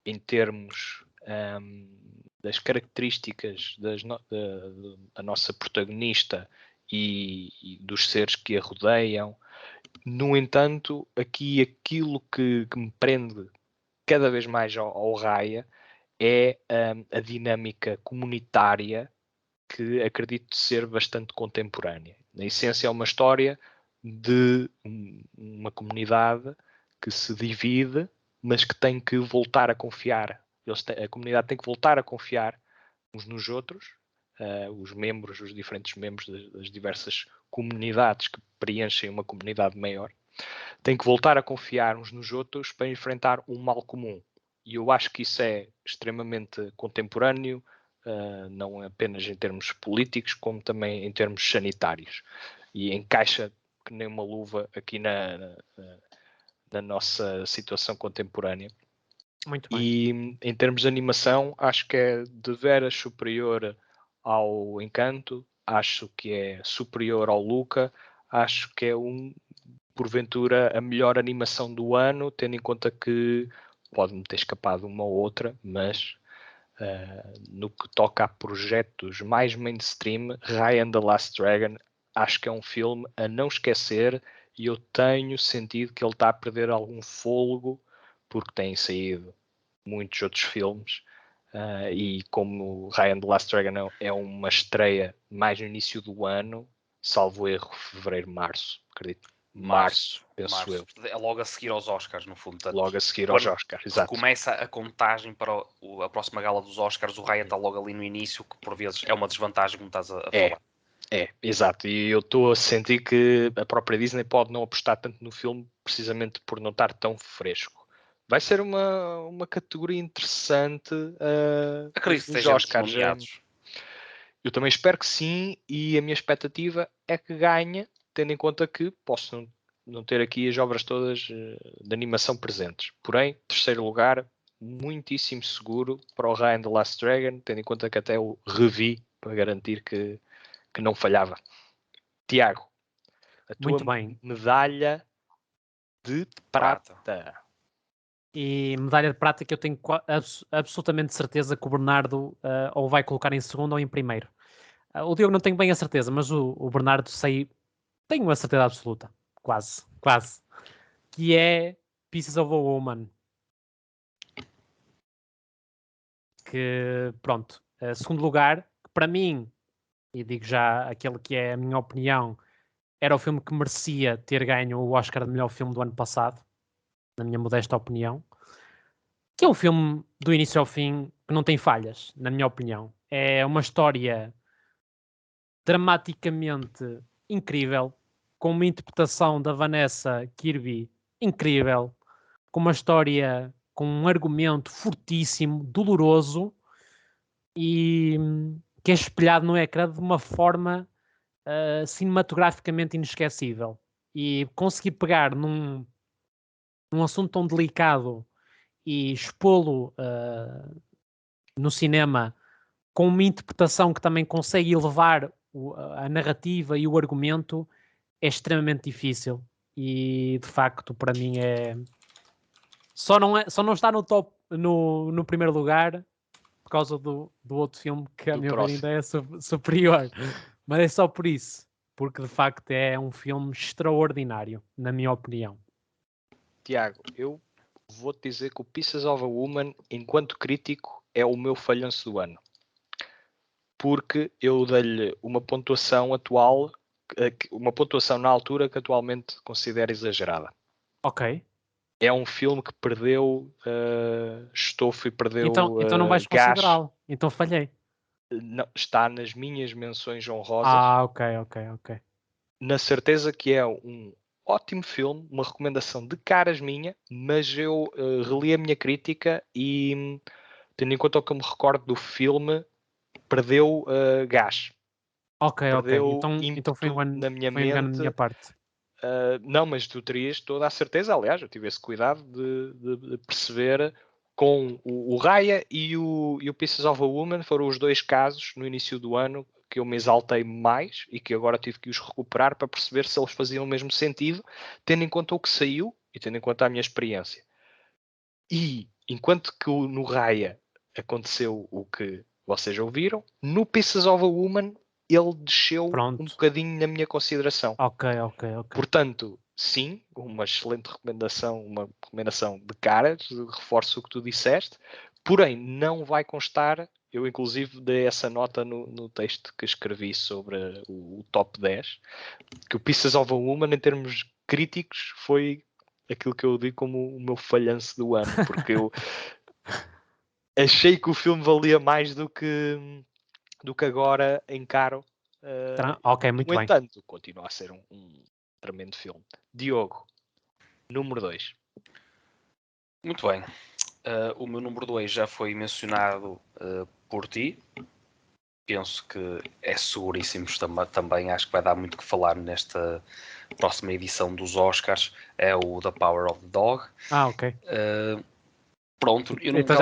em termos das características da nossa protagonista e dos seres que a rodeiam. No entanto, aqui aquilo que me prende cada vez mais ao Raya é a dinâmica comunitária que acredito ser bastante contemporânea. Na essência é uma história de uma comunidade que se divide, mas que tem que voltar a confiar. A comunidade tem que voltar a confiar uns nos outros, os diferentes membros das diversas comunidades que preenchem uma comunidade maior, têm que voltar a confiar uns nos outros para enfrentar um mal comum. E eu acho que isso é extremamente contemporâneo, não apenas em termos políticos, como também em termos sanitários. E encaixa que nem uma luva aqui na nossa situação contemporânea. Muito bem. E em termos de animação, acho que é de veras superior ao Encanto, acho que é superior ao Luca, acho que é porventura a melhor animação do ano, tendo em conta que pode-me ter escapado uma ou outra, mas no que toca a projetos mais mainstream, Raya and the Last Dragon acho que é um filme a não esquecer, e eu tenho sentido que ele está a perder algum fôlego porque têm saído muitos outros filmes, e como Raya and the Last Dragon é uma estreia mais no início do ano, salvo erro, fevereiro, março, acredito. Março, penso eu. É logo a seguir aos Oscars, no fundo. Tanto, logo a seguir aos Oscars, exato. Começa a contagem para a próxima gala dos Oscars, o Raya está logo ali no início, que por vezes é uma desvantagem, como estás a falar. Exato. E eu estou a sentir que a própria Disney pode não apostar tanto no filme, precisamente por não estar tão fresco. Vai ser uma categoria interessante. Acredito que nos estejam Oscars. nomeados. Eu também espero que sim, e a minha expectativa é que ganhe, tendo em conta que posso não ter aqui as obras todas de animação presentes. Porém, terceiro lugar, muitíssimo seguro para o Raya and the Last Dragon, tendo em conta que até o revi para garantir que não falhava. Tiago, a tua medalha de prata. E medalha de prata que eu tenho absolutamente certeza que o Bernardo ou vai colocar em segundo ou em primeiro. O Diogo não tenho bem a certeza, mas o Bernardo tenho a certeza absoluta. Quase. Que é Pieces of a Woman. que, pronto, segundo lugar, para mim, e digo já aquele que é a minha opinião, era o filme que merecia ter ganho o Oscar de melhor filme do ano passado, na minha modesta opinião, que é um filme do início ao fim que não tem falhas, na minha opinião. É uma história dramaticamente incrível, com uma interpretação da Vanessa Kirby incrível, com uma história, com um argumento fortíssimo, doloroso e que é espelhado no ecrã de uma forma cinematograficamente inesquecível. E conseguir pegar num assunto tão delicado e expô-lo no cinema com uma interpretação que também consegue elevar a narrativa e o argumento é extremamente difícil. E de facto, para mim, só não está no top, no primeiro lugar por causa do outro filme que, a meu ver, ainda é superior. Mas é só por isso, porque de facto é um filme extraordinário, na minha opinião. Tiago, eu vou-te dizer que o Pieces of a Woman, enquanto crítico, é o meu falhanço do ano. Porque eu dei-lhe uma pontuação atual, uma pontuação na altura que atualmente considero exagerada. Ok. É um filme que perdeu estofo e perdeu então não vais gás. considerá-lo. Então falhei. Não, está nas minhas menções honrosas. Ok. Na certeza que é um ótimo filme, uma recomendação de caras minha, mas eu reli a minha crítica e, tendo em conta o que eu me recordo do filme, perdeu gás. Ok. Perdeu Então foi um na minha engano da mente. minha parte. Não, mas tu terias toda a certeza, aliás, eu tive esse cuidado de perceber com o Raya e o Pieces of a Woman foram os dois casos no início do ano que eu me exaltei mais e que agora tive que os recuperar para perceber se eles faziam o mesmo sentido, tendo em conta o que saiu e tendo em conta a minha experiência. E enquanto que no Raya aconteceu o que vocês ouviram, no Pieces of a Woman ele desceu um bocadinho na minha consideração. Ok. Portanto, sim, uma excelente recomendação, uma recomendação de caras, reforço o que tu disseste, porém não vai constar, eu inclusive dei essa nota no texto que escrevi sobre o top 10, que o Pieces of a Woman, em termos críticos, foi aquilo que eu digo como o meu falhanço do ano, porque eu achei que o filme valia mais do que agora encaro. Ok, muito no bem. entanto, continua a ser um tremendo filme. Diogo, número 2. Muito bem. O meu número 2 já foi mencionado por ti. Penso que é seguríssimo também. Acho que vai dar muito que falar nesta próxima edição dos Oscars. É o The Power of the Dog. Ok. Pronto. Eu não então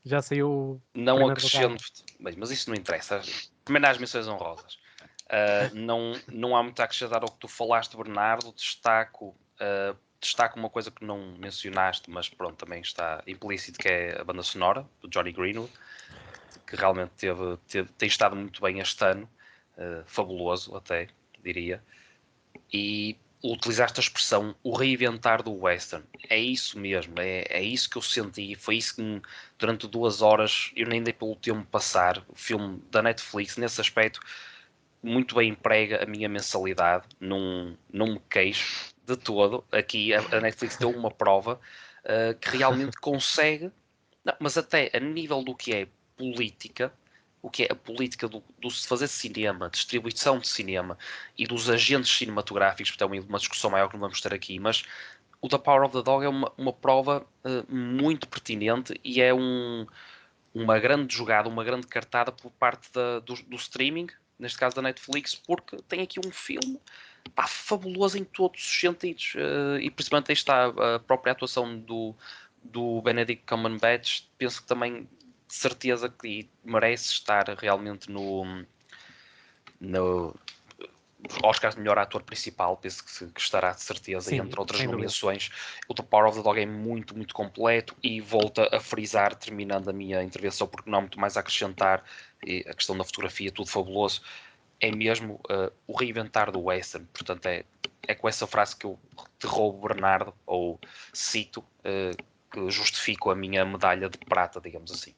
já sei o não acrescento. Bem, mas isso não interessa. Primeiro nas menções honrosas. Não há muito a acrescentar ao que tu falaste, Bernardo. Destaco uma coisa que não mencionaste, mas pronto, também está implícito, que é a banda sonora do Johnny Greenwood, que realmente tem estado muito bem este ano, fabuloso até, diria. E utilizaste a expressão o reinventar do western. É isso mesmo, é isso que eu senti, foi isso que durante 2 horas eu nem dei pelo tempo passar. O filme da Netflix, nesse aspecto, muito bem emprega a minha mensalidade, não me queixo de todo. Aqui a Netflix deu uma prova que realmente consegue, não, mas até a nível do que é política, o que é a política do fazer cinema, distribuição de cinema e dos agentes cinematográficos, porque é uma discussão maior que não vamos ter aqui, mas o The Power of the Dog é uma prova muito pertinente e é uma grande jogada, uma grande cartada por parte do streaming, neste caso da Netflix, porque tem aqui um filme fabuloso em todos os sentidos, e principalmente aí está a própria atuação do Benedict Cumberbatch. Penso que também de certeza que merece estar realmente no Oscar de melhor ator principal. Penso que estará de certeza. Sim, entre outras nomeações. O The Power of the Dog é muito, muito completo e volta a frisar, terminando a minha intervenção, porque não há muito mais a acrescentar, a questão da fotografia, tudo fabuloso, é mesmo o reinventar do western. Portanto, é com essa frase que eu te roubo, Bernardo, ou cito, que justifico a minha medalha de prata, digamos assim.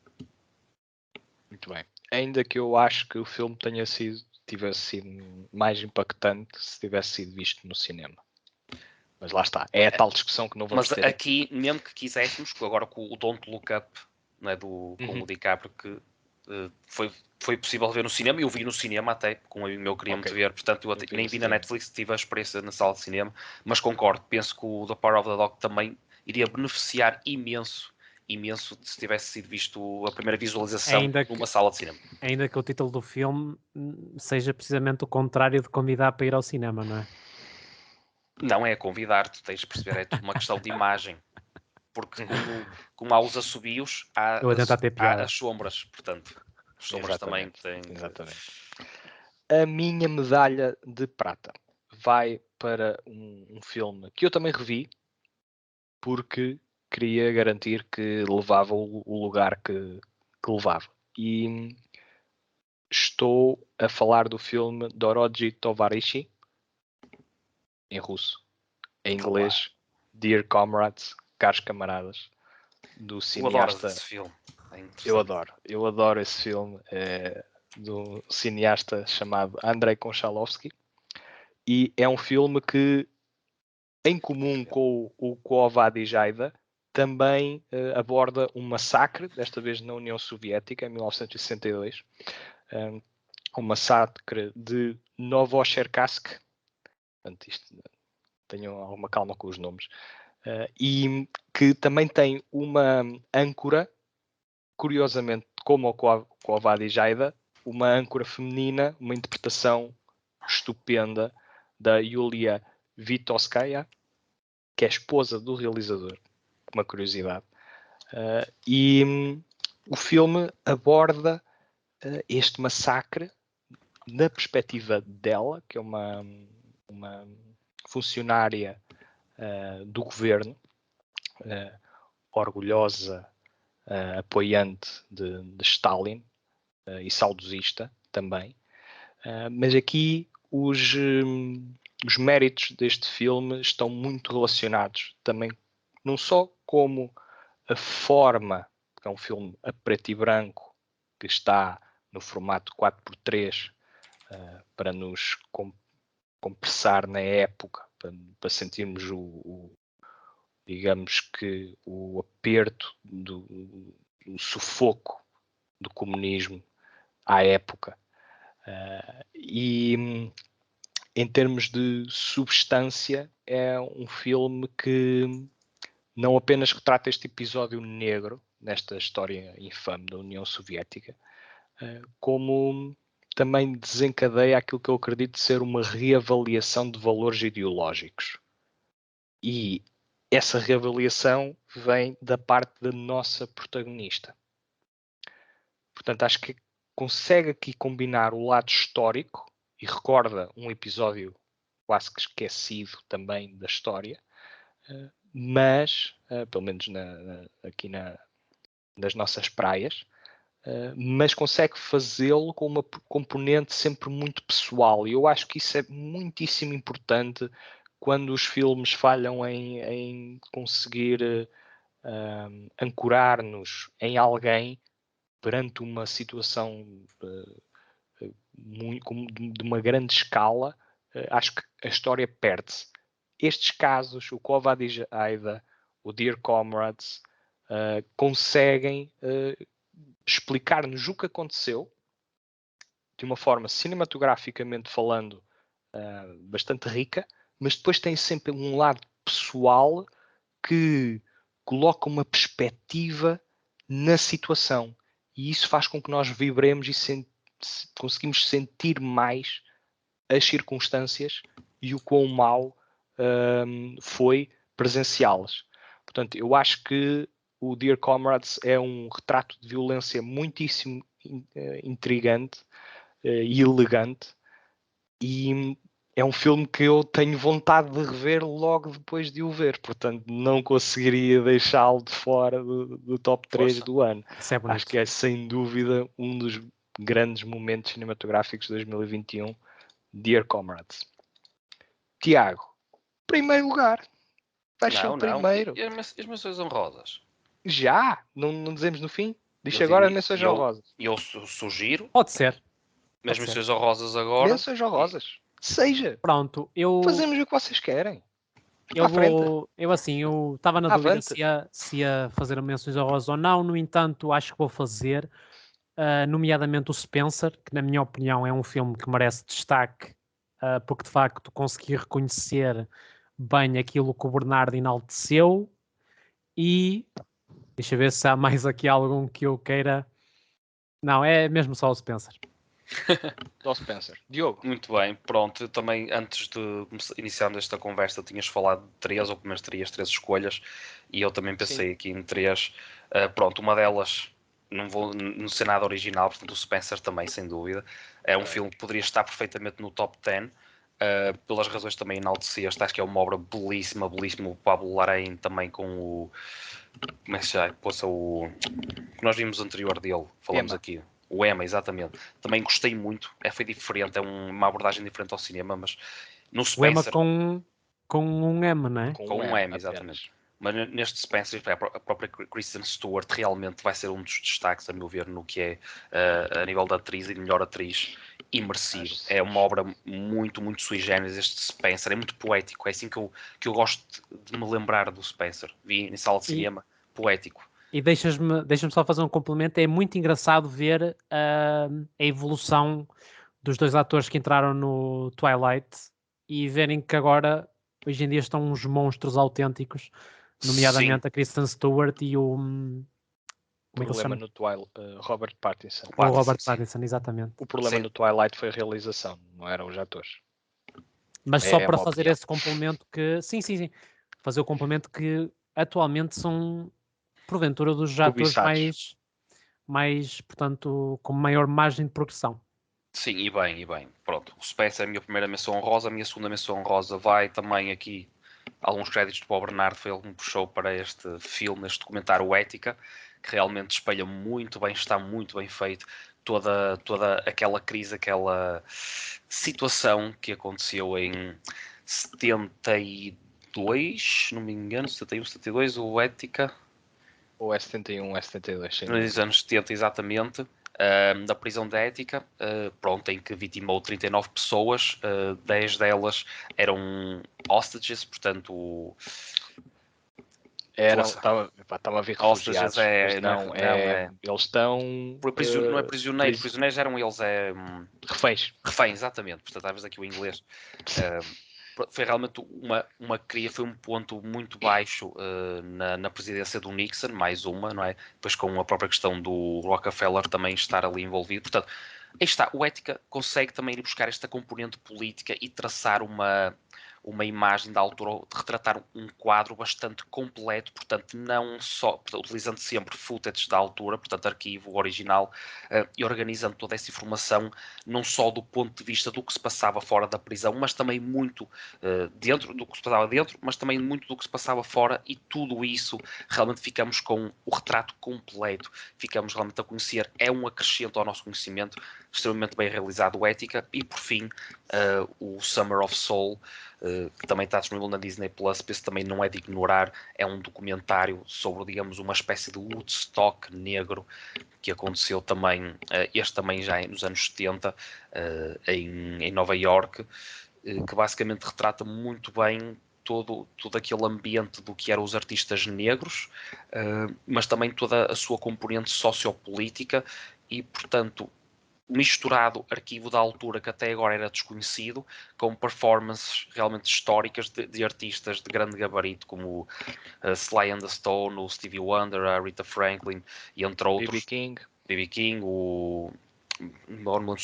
Muito bem. Ainda que eu acho que o filme tivesse sido mais impactante se tivesse sido visto no cinema. Mas lá está. É a tal discussão que não vamos ter aqui, mesmo que quiséssemos, agora com o Don't Look Up, não é, com o DiCaprio, que foi possível ver no cinema, eu vi no cinema até, com o meu queria muito ver, portanto eu nem vi na Netflix, tive a experiência na sala de cinema, mas concordo, penso que o The Power of the Dog também iria beneficiar imenso se tivesse sido visto a primeira visualização numa sala de cinema. Ainda que o título do filme seja precisamente o contrário de convidar para ir ao cinema, não é? Não é convidar, tu tens de perceber, é tudo uma questão de imagem. Porque como há os assobios, há as sombras, portanto. As sombras também têm... Exatamente. A minha medalha de prata vai para um filme que eu também revi, porque queria garantir que levava o lugar que levava. E estou a falar do filme Doroji Tovarishi, em russo. Em inglês, Dear Comrades, Caros Camaradas, do cineasta... esse filme. Eu adoro esse filme, do cineasta chamado Andrei Konchalovsky, e é um filme que, em comum com o Quo Vadis Jaida, também aborda um massacre, desta vez na União Soviética, em 1962, um massacre de Novocherkassk. Portanto, tenham alguma calma com os nomes. E que também tem uma âncora, curiosamente, como o Quo Vadis Jaida, uma âncora feminina, uma interpretação estupenda da Yulia Vitovskaya, que é a esposa do realizador. Uma curiosidade. E o filme aborda este massacre na perspectiva dela, que é uma funcionária do governo, orgulhosa, apoiante de Stalin e saudosista também. Mas aqui os méritos deste filme estão muito relacionados também, não só como a forma, que é um filme a preto e branco, que está no formato 4x3, para nos compressar na época, para sentirmos digamos que o aperto do sufoco do comunismo à época. E em termos de substância, é um filme que não apenas retrata este episódio negro nesta história infame da União Soviética, como também desencadeia aquilo que eu acredito ser uma reavaliação de valores ideológicos. E essa reavaliação vem da parte da nossa protagonista. Portanto, acho que consegue aqui combinar o lado histórico e recorda um episódio quase que esquecido também da história, mas, pelo menos aqui nas nossas praias, mas consegue fazê-lo com uma componente sempre muito pessoal. E eu acho que isso é muitíssimo importante quando os filmes falham em conseguir ancorar-nos em alguém perante uma situação de uma grande escala. Acho que a história perde-se. Estes casos, o Quo Vadis Jaida, o Dear Comrades, conseguem explicar-nos o que aconteceu de uma forma cinematograficamente falando bastante rica, mas depois tem sempre um lado pessoal que coloca uma perspectiva na situação, e isso faz com que nós vibremos e conseguimos sentir mais as circunstâncias e o quão mau foi presenciá-las. Portanto, eu acho que o Dear Comrades é um retrato de violência muitíssimo intrigante e elegante, e é um filme que eu tenho vontade de rever logo depois de o ver, portanto não conseguiria deixá-lo de fora do top 3 do ano. Acho que é sem dúvida um dos grandes momentos cinematográficos de 2021, Dear Comrades. Tiago, primeiro lugar. Vais ser o primeiro. E as menções honrosas? Já? Não dizemos no fim? Diz agora menções honrosas. Eu sugiro, Pode ser. mas menções honrosas agora. Menções honrosas. Seja. Pronto, Fazemos o que vocês querem. Eu estava na dúvida Avante. se ia fazer menções honrosas ou não. No entanto, acho que vou fazer, nomeadamente o Spencer, que na minha opinião é um filme que merece destaque, porque de facto consegui reconhecer bem aquilo que o Bernardo enalteceu. E deixa eu ver se há mais aqui algum que eu queira. Não, é mesmo só o Spencer. Só Spencer. Diogo. Muito bem, pronto. Eu também, antes de iniciarmos esta conversa, tinhas falado de 3, ou pelo menos terias 3 escolhas, e eu também pensei aqui em 3. Pronto, uma delas, não vou no cenário original, portanto o Spencer também, sem dúvida. É um filme que poderia estar perfeitamente no top 10, pelas razões também enaltecidas. Acho que é uma obra belíssima, belíssima. O Pablo Larraín também com o... Como é que se chama? O que nós vimos anterior dele, falamos aqui. O Emma, exatamente. Também gostei muito. Foi diferente, é uma abordagem diferente ao cinema, mas no Spencer... O Emma com um M, não é? Com um M, exatamente. Mas neste Spencer, a própria Kristen Stewart realmente vai ser um dos destaques, a meu ver, no que é a nível da atriz e melhor atriz, e merecido. É uma obra muito, muito sui generis, este Spencer. É muito poético. É assim que eu gosto de me lembrar do Spencer. Vi em sala de cinema, poético. E deixa-me só fazer um complemento. É muito engraçado ver a evolução dos 2 atores que entraram no Twilight e verem que agora, hoje em dia, estão uns monstros autênticos, nomeadamente a Kristen Stewart e o... Como é que ele se chama? No Twilight, Robert Pattinson. O Robert Pattinson, exatamente. O problema no Twilight foi a realização, não eram os atores. Mas só para fazer esse complemento que... Sim. Fazer o complemento que atualmente são, porventura, dos atores mais, portanto, com maior margem de progressão. Sim, e bem. Pronto, o Spencer é a minha primeira menção honrosa, a minha segunda menção honrosa vai também aqui, alguns créditos para o Bernardo, foi ele que me puxou para este filme, este documentário Ética, que realmente espelha muito bem, está muito bem feito, toda aquela crise, aquela situação que aconteceu em 72, se não me engano, 71, 72, o Ética... Ou é 71, é 72, nos anos 70, exatamente, da prisão de Ética, pronto, em que vitimou 39 pessoas, 10 delas eram hostages, portanto... Estava a ver refugiados, eles estão... Não é prisioneiros, prisioneiros eram eles... reféns, exatamente, portanto, às vezes aqui o inglês... foi realmente foi um ponto muito baixo na presidência do Nixon, mais uma, não é? Depois com a própria questão do Rockefeller também estar ali envolvido. Portanto, aí está, o Ética consegue também ir buscar esta componente política e traçar uma imagem da altura, de retratar um quadro bastante completo, portanto, não só, utilizando sempre footage da altura, portanto, arquivo original, e organizando toda essa informação, não só do ponto de vista do que se passava fora da prisão, mas também muito dentro do que se passava dentro, mas também muito do que se passava fora, e tudo isso realmente ficamos com o retrato completo, ficamos realmente a conhecer, é um acrescento ao nosso conhecimento, extremamente bem realizado, Ética, e por fim, o Summer of Soul, que também está disponível na Disney Plus, esse também não é de ignorar, é um documentário sobre, digamos, uma espécie de Woodstock negro que aconteceu também, este também já nos anos 70, em Nova York, que basicamente retrata muito bem todo aquele ambiente do que eram os artistas negros, mas também toda a sua componente sociopolítica e, portanto, misturado arquivo da altura que até agora era desconhecido, com performances realmente históricas de artistas de grande gabarito, como Sly and the Stone, o Stevie Wonder, a Rita Franklin, e entre outros. B.B. King, o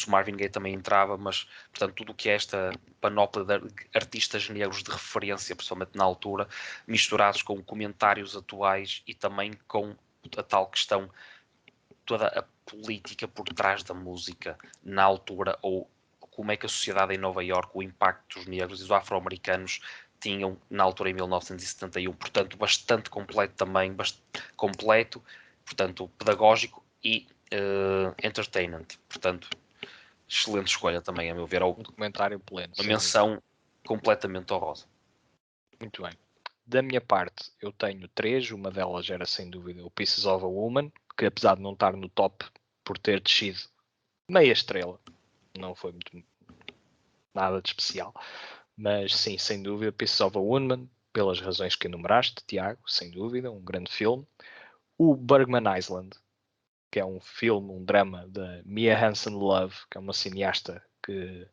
Marvin Gaye também entrava, mas, portanto, tudo o que é esta panóplia de artistas negros de referência, principalmente na altura, misturados com comentários atuais e também com a tal questão, toda a política por trás da música na altura, ou como é que a sociedade em Nova Iorque, o impacto dos negros e dos afro-americanos tinham na altura em 1971, portanto bastante completo também, completo, portanto pedagógico e entertainment, portanto excelente escolha também a meu ver, um documentário pleno, uma menção completamente honrosa. Muito bem. Da minha parte, eu tenho 3, uma delas era sem dúvida o Pieces of a Woman, que apesar de não estar no top por ter descido meia estrela, não foi nada de especial. Mas sim, sem dúvida, Pieces of a Woman, pelas razões que enumeraste, Tiago, sem dúvida, um grande filme. O Bergman Island, que é um filme, um drama da Mia Hansen-Løve, que é uma cineasta que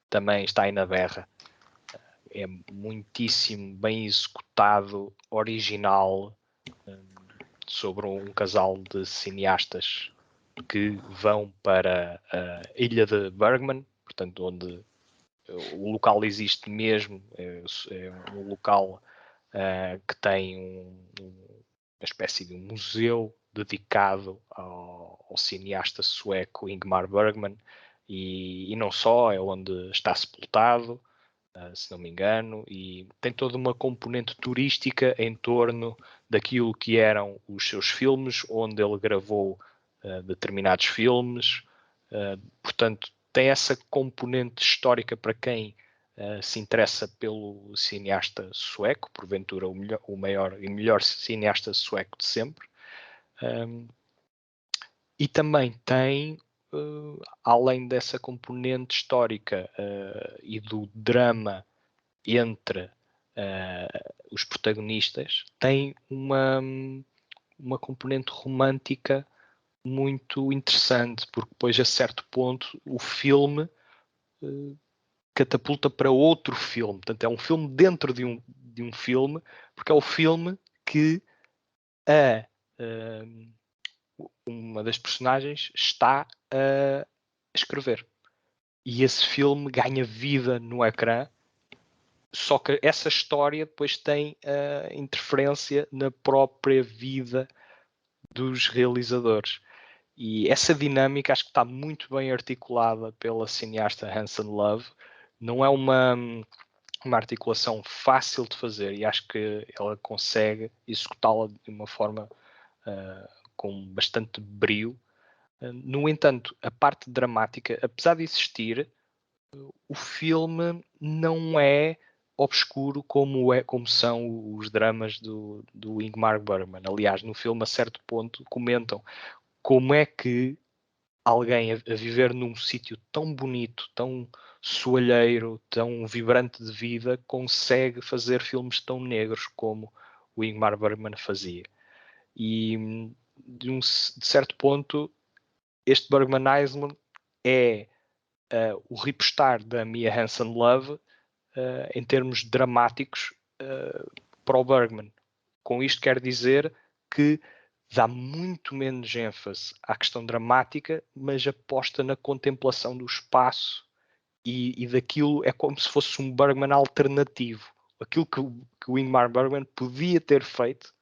também está aí na berra. É muitíssimo bem executado, original, sobre um casal de cineastas que vão para a ilha de Bergman, portanto, onde o local existe mesmo, é um local que tem uma espécie de um museu dedicado ao cineasta sueco Ingmar Bergman, e não só, é onde está sepultado, se não me engano, e tem toda uma componente turística em torno daquilo que eram os seus filmes, onde ele gravou determinados filmes, portanto tem essa componente histórica para quem se interessa pelo cineasta sueco, porventura o maior e melhor cineasta sueco de sempre. E também tem, além dessa componente histórica e do drama entre os protagonistas, tem uma componente romântica muito interessante, porque depois a certo ponto o filme catapulta para outro filme. Portanto, é um filme dentro de um filme, porque é o filme que uma das personagens está a escrever. E esse filme ganha vida no ecrã, só que essa história depois tem interferência na própria vida dos realizadores. E essa dinâmica acho que está muito bem articulada pela cineasta Hansen-Løve. Não é uma articulação fácil de fazer, e acho que ela consegue executá-la de uma forma com bastante brio. No entanto, a parte dramática, apesar de existir, o filme não é obscuro como são os dramas do Ingmar Bergman. Aliás, no filme, a certo ponto, comentam como é que alguém a viver num sítio tão bonito, tão soalheiro, tão vibrante de vida, consegue fazer filmes tão negros como o Ingmar Bergman fazia. E de certo ponto, este Bergman Island é o repostar da Mia Hansen-Løve em termos dramáticos para o Bergman. Com isto quer dizer que dá muito menos ênfase à questão dramática, mas aposta na contemplação do espaço e daquilo. É como se fosse um Bergman alternativo. Aquilo que o Ingmar Bergman podia ter feito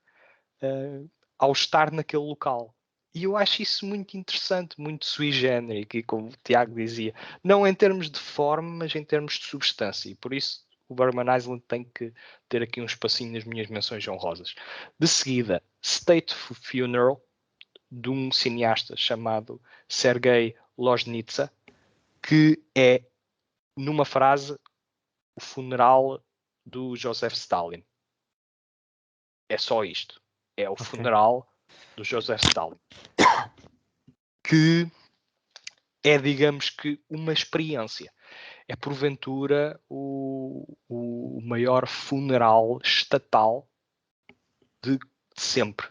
ao estar naquele local. E eu acho isso muito interessante, muito sui generis, e como o Tiago dizia, não em termos de forma, mas em termos de substância. E por isso o Bergman Island tem que ter aqui um espacinho nas minhas menções honrosas. De seguida, State Funeral, de um cineasta chamado Sergei Loznitsa, que é, numa frase, o funeral do Joseph Stalin. É só isto. É o funeral do Joseph Stalin. Que é, digamos que, uma experiência. É, porventura, o maior funeral estatal de sempre.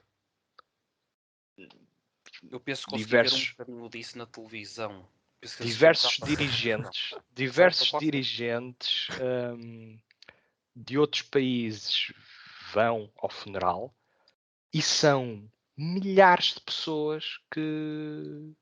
Eu penso que consegui ver um bocadinho disso na televisão. Diversos dirigentes de outros países vão ao funeral e são milhares de pessoas que...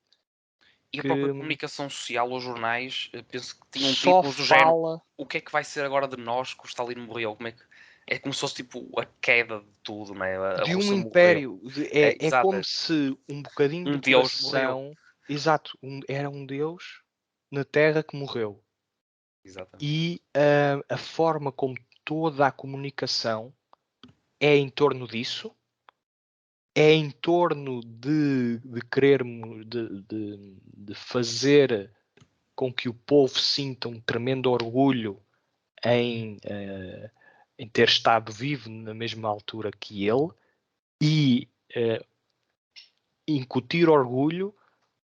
E a própria comunicação social, os jornais, penso que tinham só títulos do género: o que é que vai ser agora de nós que o Stalin morreu? Como é que... É como se fosse tipo a queda de tudo, não é? De um império. É como se um bocadinho um do deus coração... morreu. Exato, era um deus na Terra que morreu. Exatamente. E a forma como toda a comunicação é em torno disso, é em torno de querermos, de fazer com que o povo sinta um tremendo orgulho em ter estado vivo na mesma altura que ele, e incutir orgulho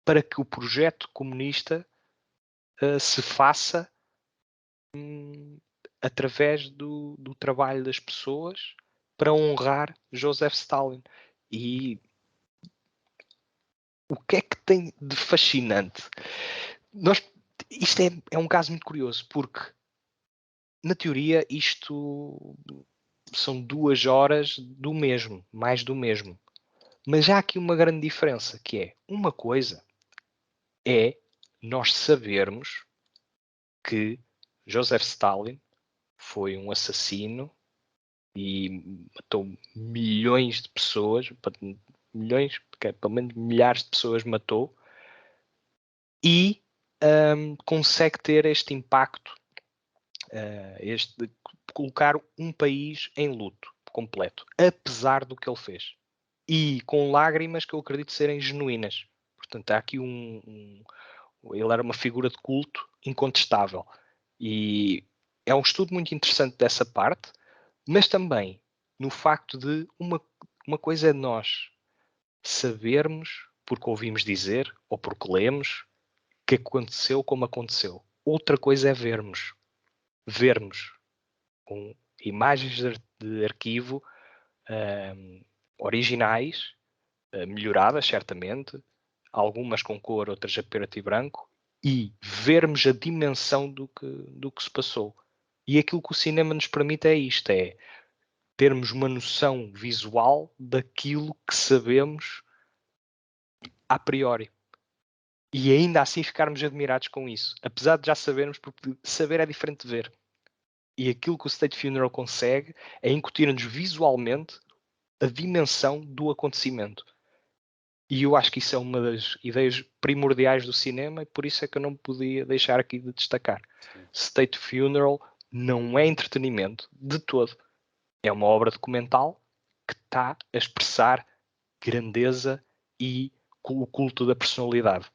para que o projeto comunista se faça através do trabalho das pessoas para honrar Joseph Stalin. E o que é que tem de fascinante? Isto é um caso muito curioso, porque na teoria isto são 2 horas do mesmo, mais do mesmo. Mas há aqui uma grande diferença, que é, uma coisa é nós sabermos que Joseph Stalin foi um assassino e matou milhões de pessoas, milhões, pelo menos milhares de pessoas matou, e consegue ter este impacto, de colocar um país em luto completo, apesar do que ele fez. E com lágrimas que eu acredito serem genuínas. Portanto, há aqui ele era uma figura de culto incontestável. E é um estudo muito interessante dessa parte, mas também no facto de uma coisa é nós sabermos, porque ouvimos dizer, ou porque lemos, que aconteceu como aconteceu. Outra coisa é vermos com imagens de arquivo originais, melhoradas certamente, algumas com cor, outras a preto e branco, e vermos a dimensão do que se passou. E aquilo que o cinema nos permite é isto, é termos uma noção visual daquilo que sabemos a priori. E ainda assim ficarmos admirados com isso. Apesar de já sabermos, porque saber é diferente de ver. E aquilo que o State Funeral consegue é incutir-nos visualmente a dimensão do acontecimento. E eu acho que isso é uma das ideias primordiais do cinema e por isso é que eu não podia deixar aqui de destacar. Sim. State Funeral não é entretenimento de todo. É uma obra documental que está a expressar grandeza e o culto da personalidade.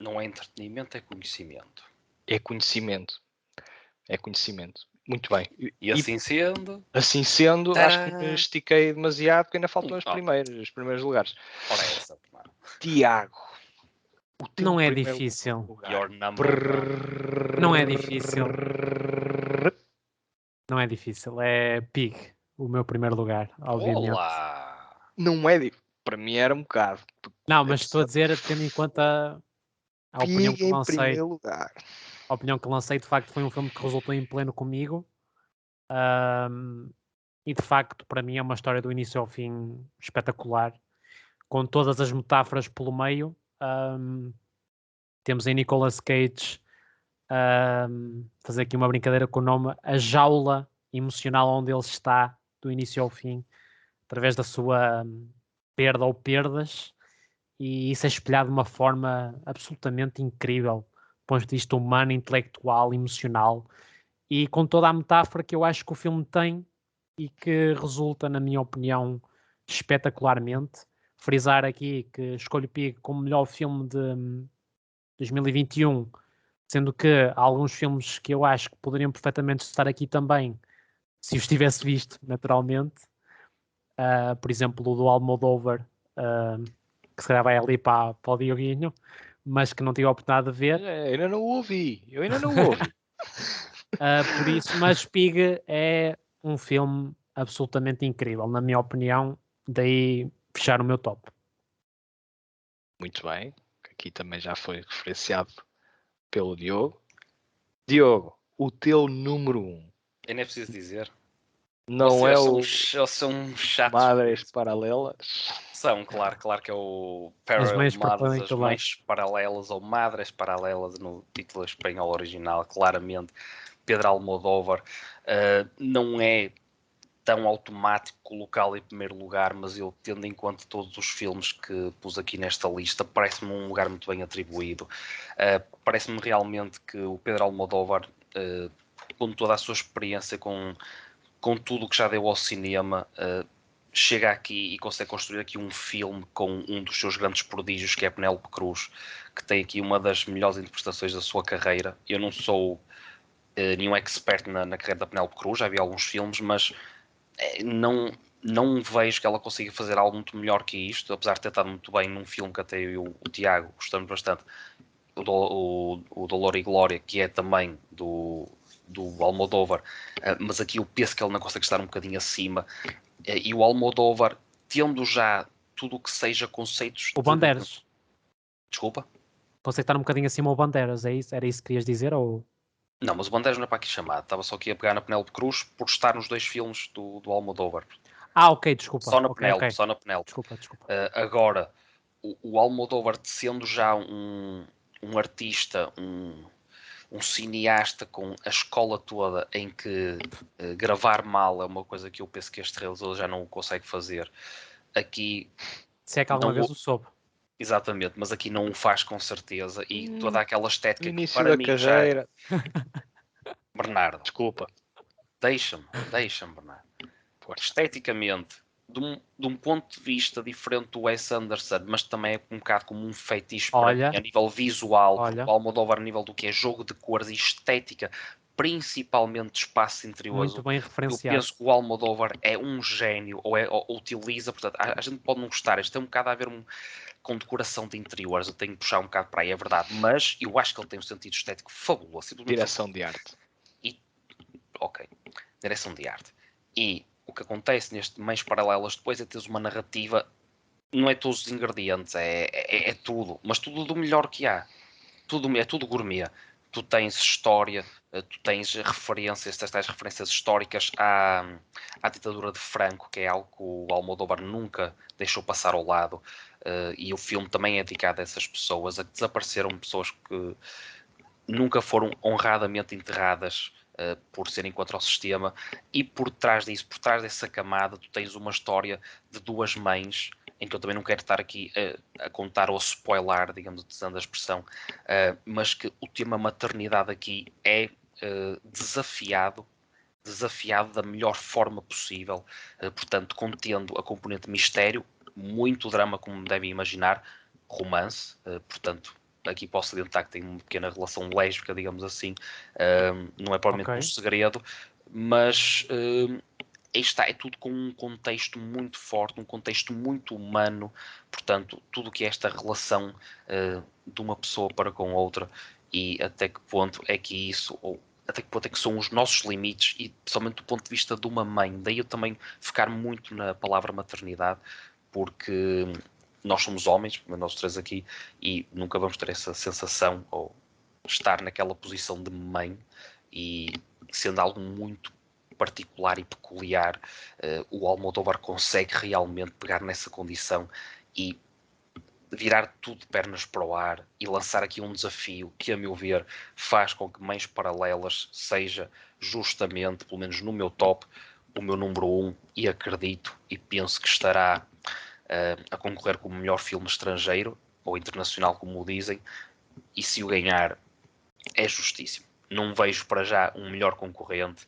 Não é entretenimento, é conhecimento. É conhecimento. É conhecimento. Muito bem. E assim sendo... Assim sendo, acho que me estiquei demasiado porque ainda faltam os primeiros lugares. Ora é essa, mano. Tiago. Não é difícil. Your number Não é difícil. Não é difícil. É Pig, o meu primeiro lugar, obviamente. Olá! Não é difícil. Para mim era um bocado. Não, mas estou a dizer, tendo em conta a opinião que lancei. Em primeiro lugar. A opinião que lancei, de facto, foi um filme que resultou em pleno comigo. E de facto, para mim, é uma história do início ao fim espetacular, com todas as metáforas pelo meio. Temos em Nicolas Cage fazer aqui uma brincadeira com o nome, a jaula emocional onde ele está, do início ao fim, através da sua perda ou perdas, e isso é espelhado de uma forma absolutamente incrível, do ponto de vista humano, intelectual, emocional, e com toda a metáfora que eu acho que o filme tem e que resulta, na minha opinião, espetacularmente. Frisar aqui que escolho Pig como melhor filme de 2021, sendo que há alguns filmes que eu acho que poderiam perfeitamente estar aqui também, se os tivesse visto, naturalmente. Por exemplo, o do Almodóvar, que se calhar vai ali para o Dioguinho, mas que não tive a oportunidade de ver. Eu ainda não o ouvi. Por isso, mas Pig é um filme absolutamente incrível, na minha opinião. Daí fechar o meu top. Muito bem. Aqui também já foi referenciado pelo Diogo. Diogo, o teu número 1. Eu nem preciso dizer. Não vocês são chatos. Madres Paralelas? São, claro que é o As Mães Paralelas ou Madres Paralelas no título espanhol original, claramente. Pedro Almodóvar. Não é tão automático colocá-lo em primeiro lugar, mas eu, tendo em conta todos os filmes que pus aqui nesta lista, parece-me um lugar muito bem atribuído. Parece-me realmente que o Pedro Almodóvar, com toda a sua experiência, com tudo o que já deu ao cinema, chega aqui e consegue construir aqui um filme com um dos seus grandes prodígios, que é Penélope Cruz, que tem aqui uma das melhores interpretações da sua carreira. Eu não sou nenhum expert na carreira da Penélope Cruz, já vi alguns filmes, mas não vejo que ela consiga fazer algo muito melhor que isto, apesar de ter estado muito bem num filme que até eu e o Tiago gostamos bastante, o Dolor e Glória, que é também do Almodóvar, mas aqui eu penso que ele não consegue estar um bocadinho acima, e o Almodóvar, tendo já tudo o que seja conceitos O Bandeiras. Desculpa? Consegue estar um bocadinho acima o Bandeiras, é isso? Era isso que querias dizer? Ou... Não, mas o Bandeiras não é para aqui chamado. Estava só aqui a pegar na Penélope Cruz por estar nos 2 filmes do Almodóvar. Ok, desculpa. Só na Okay, Penélope, okay. só na Penélope. Desculpa. Agora, o Almodóvar sendo já um artista, um cineasta com a escola toda em que gravar mal é uma coisa que eu penso que este realizador já não consegue fazer. Aqui... Se é que alguma vez o soube. Exatamente, mas aqui não o faz com certeza. E toda aquela estética No que início para da mim carreira. Bernardo, Desculpa. deixa-me, Bernardo. Esteticamente, de um ponto de vista diferente do Wes Anderson, mas também é um bocado como um feitiço para mim, a nível visual, o Almodóvar a nível do que é jogo de cores e estética, principalmente de espaço interiores. Muito bem referenciado. Eu penso que o Almodóvar é um gênio, ou utiliza, portanto, a gente pode não gostar, isto tem um bocado a ver com decoração de interiores, eu tenho que puxar um bocado para aí, é verdade, mas eu acho que ele tem um sentido estético fabuloso. Direção de arte. Ok, direção de arte. E o que acontece neste Meios Paralelas depois é teres uma narrativa, não é todos os ingredientes, é tudo, mas tudo do melhor que há. É tudo gourmet. Tu tens história, tu tens referências, tais referências históricas à ditadura de Franco, que é algo que o Almodóvar nunca deixou passar ao lado, e o filme também é dedicado a essas pessoas, a que desapareceram pessoas que nunca foram honradamente enterradas por serem contra o sistema, e por trás disso, por trás dessa camada, tu tens uma história de 2 mães, em que eu também não quero estar aqui a contar ou spoiler, digamos, utilizando a expressão, mas que o tema maternidade aqui é desafiado da melhor forma possível, portanto, contendo a componente mistério, muito drama, como devem imaginar, romance, portanto, aqui posso adiantar que tem uma pequena relação lésbica, digamos assim, não é provavelmente um segredo, mas aí está, é tudo com um contexto muito forte, um contexto muito humano, portanto, tudo o que é esta relação de uma pessoa para com outra, e até que ponto é que isso, ou até que ponto é que são os nossos limites, e principalmente do ponto de vista de uma mãe. Daí eu também ficar muito na palavra maternidade, porque nós somos homens, nós 3 aqui, e nunca vamos ter essa sensação ou estar naquela posição de mãe, e sendo algo muito particular e peculiar, o Almodóvar consegue realmente pegar nessa condição e virar tudo de pernas para o ar e lançar aqui um desafio que, a meu ver, faz com que Mães Paralelas seja justamente, pelo menos no meu top, o meu número 1, e acredito e penso que estará a concorrer como melhor filme estrangeiro ou internacional, como o dizem, e se o ganhar é justíssimo. Não vejo para já um melhor concorrente.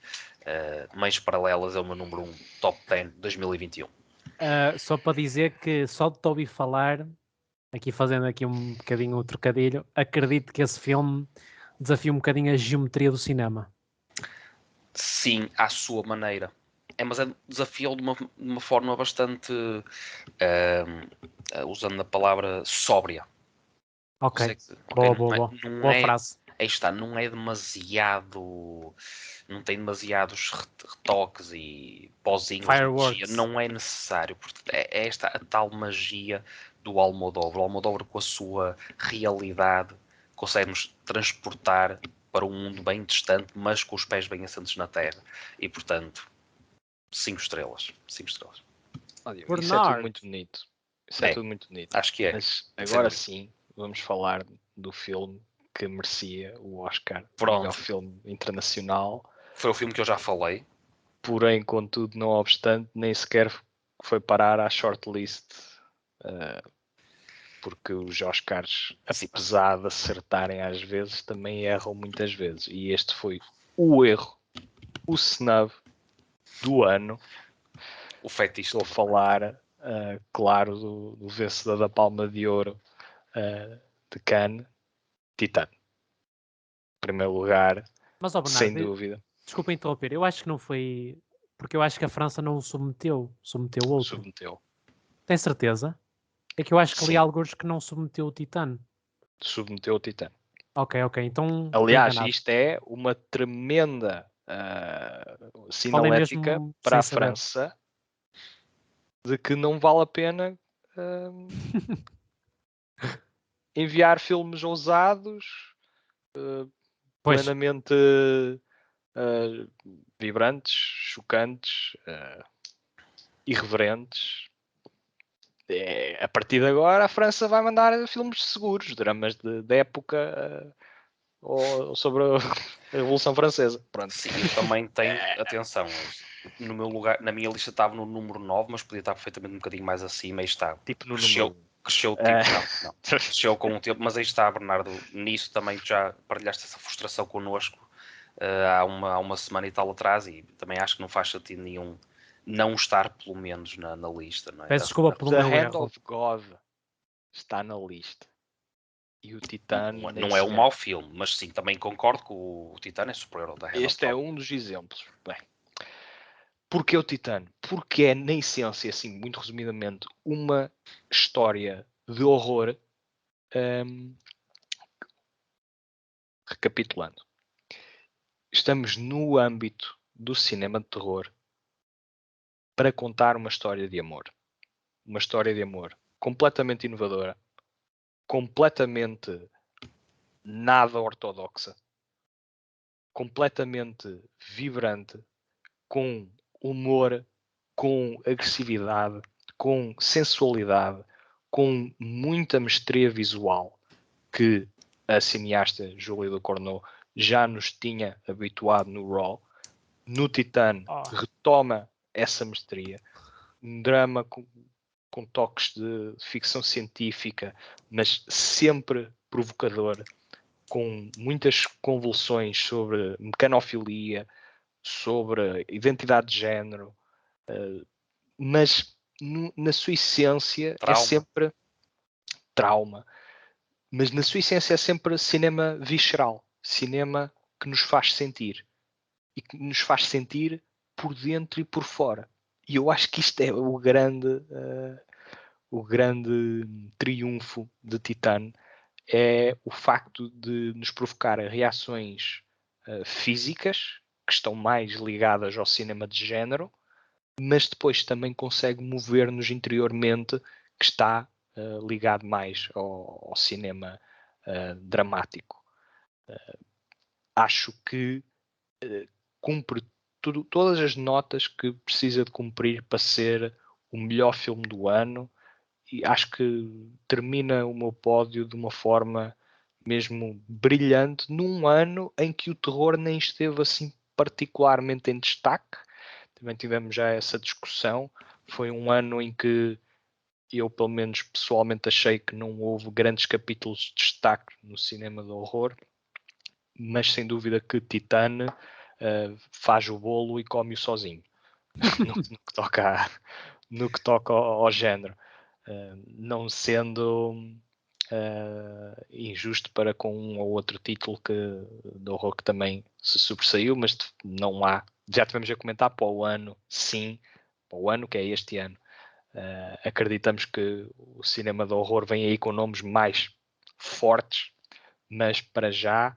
Mães Paralelas é o meu número 1, top 10 2021. Só para dizer que só de te ouvir falar, aqui fazendo aqui um bocadinho o trocadilho, acredito que esse filme desafia um bocadinho a geometria do cinema. Sim, à sua maneira. Mas desafiou de uma forma bastante, usando a palavra, sóbria. Ok, boa. Boa frase. Aí está, não é demasiado, não tem demasiados retoques e pozinhos, magia, não é necessário, porque é esta a tal magia do Almodóvar. O Almodóvar, com a sua realidade, consegue-nos transportar para um mundo bem distante, mas com os pés bem assentes na terra, e portanto 5 estrelas. Isso é tudo muito bonito. Acho que é. Mas agora sim, vamos falar do filme que merecia o Oscar ao filme internacional. Foi o filme que eu já falei. Porém, contudo, não obstante, nem sequer foi parar à shortlist, porque os Oscars, apesar de acertarem às vezes, também erram muitas vezes. E este foi o erro, o snub do ano. O feitiço. Estou a falar, claro, do vencedor da Palma de Ouro de Cannes, Titane. Em primeiro lugar, mas, Bernardo, sem dúvida. Desculpa interromper, eu acho que não foi Porque eu acho que a França não o submeteu. Submeteu outro. Submeteu. Tem certeza? É que eu acho que li Sim. alguns que não submeteu o Titã. Submeteu o Titã. Ok, então estou Aliás, enganado. isto é uma tremenda Falei sinalética mesmo para a sem saber. França de que não vale a pena enviar filmes ousados, Pois, plenamente vibrantes, chocantes, irreverentes. A partir de agora a França vai mandar filmes seguros, dramas de época ou sobre a Revolução Francesa. Pronto. Sim, eu também tenho, atenção, no meu lugar, na minha lista estava no número 9, mas podia estar perfeitamente um bocadinho mais acima e está. Tipo no Cresceu, número 1. cresceu tipo, não. Cresceu com o tempo, mas aí está, Bernardo, nisso também tu já partilhaste essa frustração connosco há uma semana e tal atrás, e também acho que não faz sentido nenhum não estar pelo menos na lista, não é? peço desculpa pelo The meu Hand erro. of God está na lista. E o Titã Não é um mau filme, mas sim, também concordo que o Titã é superior ao da Hand of Este é God. um dos exemplos. Bem, porquê o Titã? Porque é, na essência, assim, muito resumidamente, uma história de horror. Recapitulando, estamos no âmbito do cinema de terror para contar uma história de amor. Uma história de amor completamente inovadora, completamente nada ortodoxa, completamente vibrante, com humor, com agressividade, com sensualidade, com muita mestria visual que a cineasta Julia Ducournau já nos tinha habituado no Raw. No Titã retoma essa mestria. Um drama com toques de ficção científica, mas sempre provocador, com muitas convulsões sobre mecanofilia, sobre identidade de género, mas na sua essência é sempre trauma, mas na sua essência é sempre cinema visceral, cinema que nos faz sentir e que nos faz sentir por dentro e por fora. E eu acho que isto é o grande triunfo de Titã, é o facto de nos provocar reações físicas que estão mais ligadas ao cinema de género, mas depois também consegue mover-nos interiormente, que está ligado mais ao cinema dramático. Acho que cumpre todas as notas que precisa de cumprir para ser o melhor filme do ano, e acho que termina o meu pódio de uma forma mesmo brilhante, num ano em que o terror nem esteve assim particularmente em destaque. Também tivemos já essa discussão. Foi um ano em que eu, pelo menos pessoalmente, achei que não houve grandes capítulos de destaque no cinema do horror, mas sem dúvida que Titã faz o bolo e come-o sozinho no que toca ao género, não sendo injusto para com um ou outro título do horror que também se sobressaiu, mas não há, já tivemos a comentar para o ano, sim, para o ano que é este ano. Acreditamos que o cinema do horror vem aí com nomes mais fortes, mas para já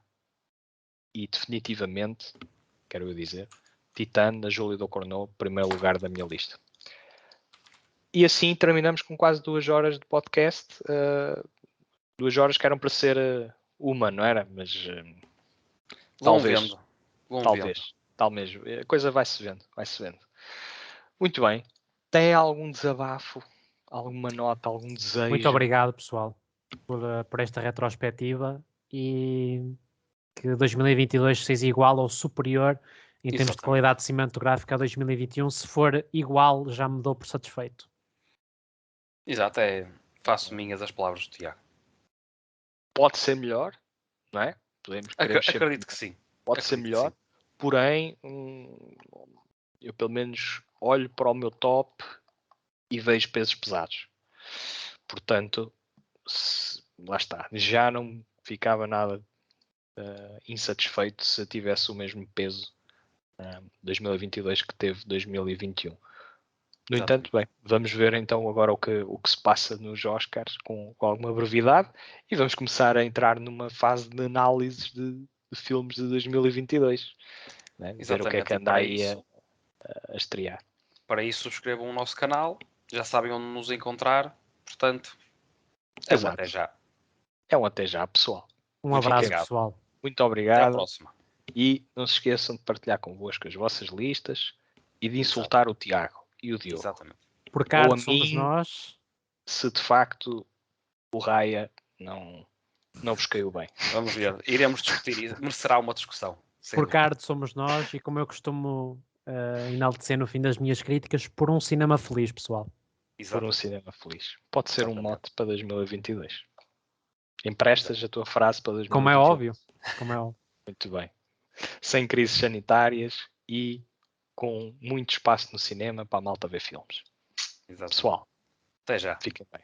e definitivamente, quero eu dizer, Titã, da Julia Ducournau, primeiro lugar da minha lista. E assim terminamos com quase 2 horas de podcast. 2 horas que eram para ser uma, não era? Mas talvez. Talvez. A coisa vai-se vendo. Muito bem. Tem algum desabafo? Alguma nota? Algum desejo? Muito obrigado, pessoal, por esta retrospectiva e que 2022 seja igual ou superior em termos de qualidade cinematográfica a 2021. Se for igual, já me dou por satisfeito. Exato, faço minhas as palavras do Tiago. Pode ser melhor, não é? Acredito que sim. Pode ser melhor, porém, eu pelo menos olho para o meu top e vejo pesos pesados. Portanto, lá está. Já não ficava nada insatisfeito se tivesse o mesmo peso 2022 que teve 2021. No entanto, bem, vamos ver então agora o que se passa nos Oscars com alguma brevidade e vamos começar a entrar numa fase de análises de filmes de 2022. Né? Ver o que é que anda aí a estrear. Para isso, subscrevam o nosso canal, já sabem onde nos encontrar, portanto, até já. É um até já, pessoal. Um abraço, pessoal. Muito obrigado. Até à próxima. E não se esqueçam de partilhar convosco as vossas listas e de insultar o Tiago e o Diogo. Exatamente. Por cá somos nós. Se de facto o Raya não vos caiu bem. Vamos ver. Iremos discutir isso. Merecerá uma discussão. Por cá somos nós e como eu costumo enaltecer no fim das minhas críticas, por um cinema feliz, pessoal. Por um cinema feliz. Pode ser um mote para 2022. Emprestas a tua frase para 2022. Como é óbvio. Muito bem. Sem crises sanitárias e com muito espaço no cinema para a malta ver filmes. Exatamente. Pessoal, até já. Fiquem bem.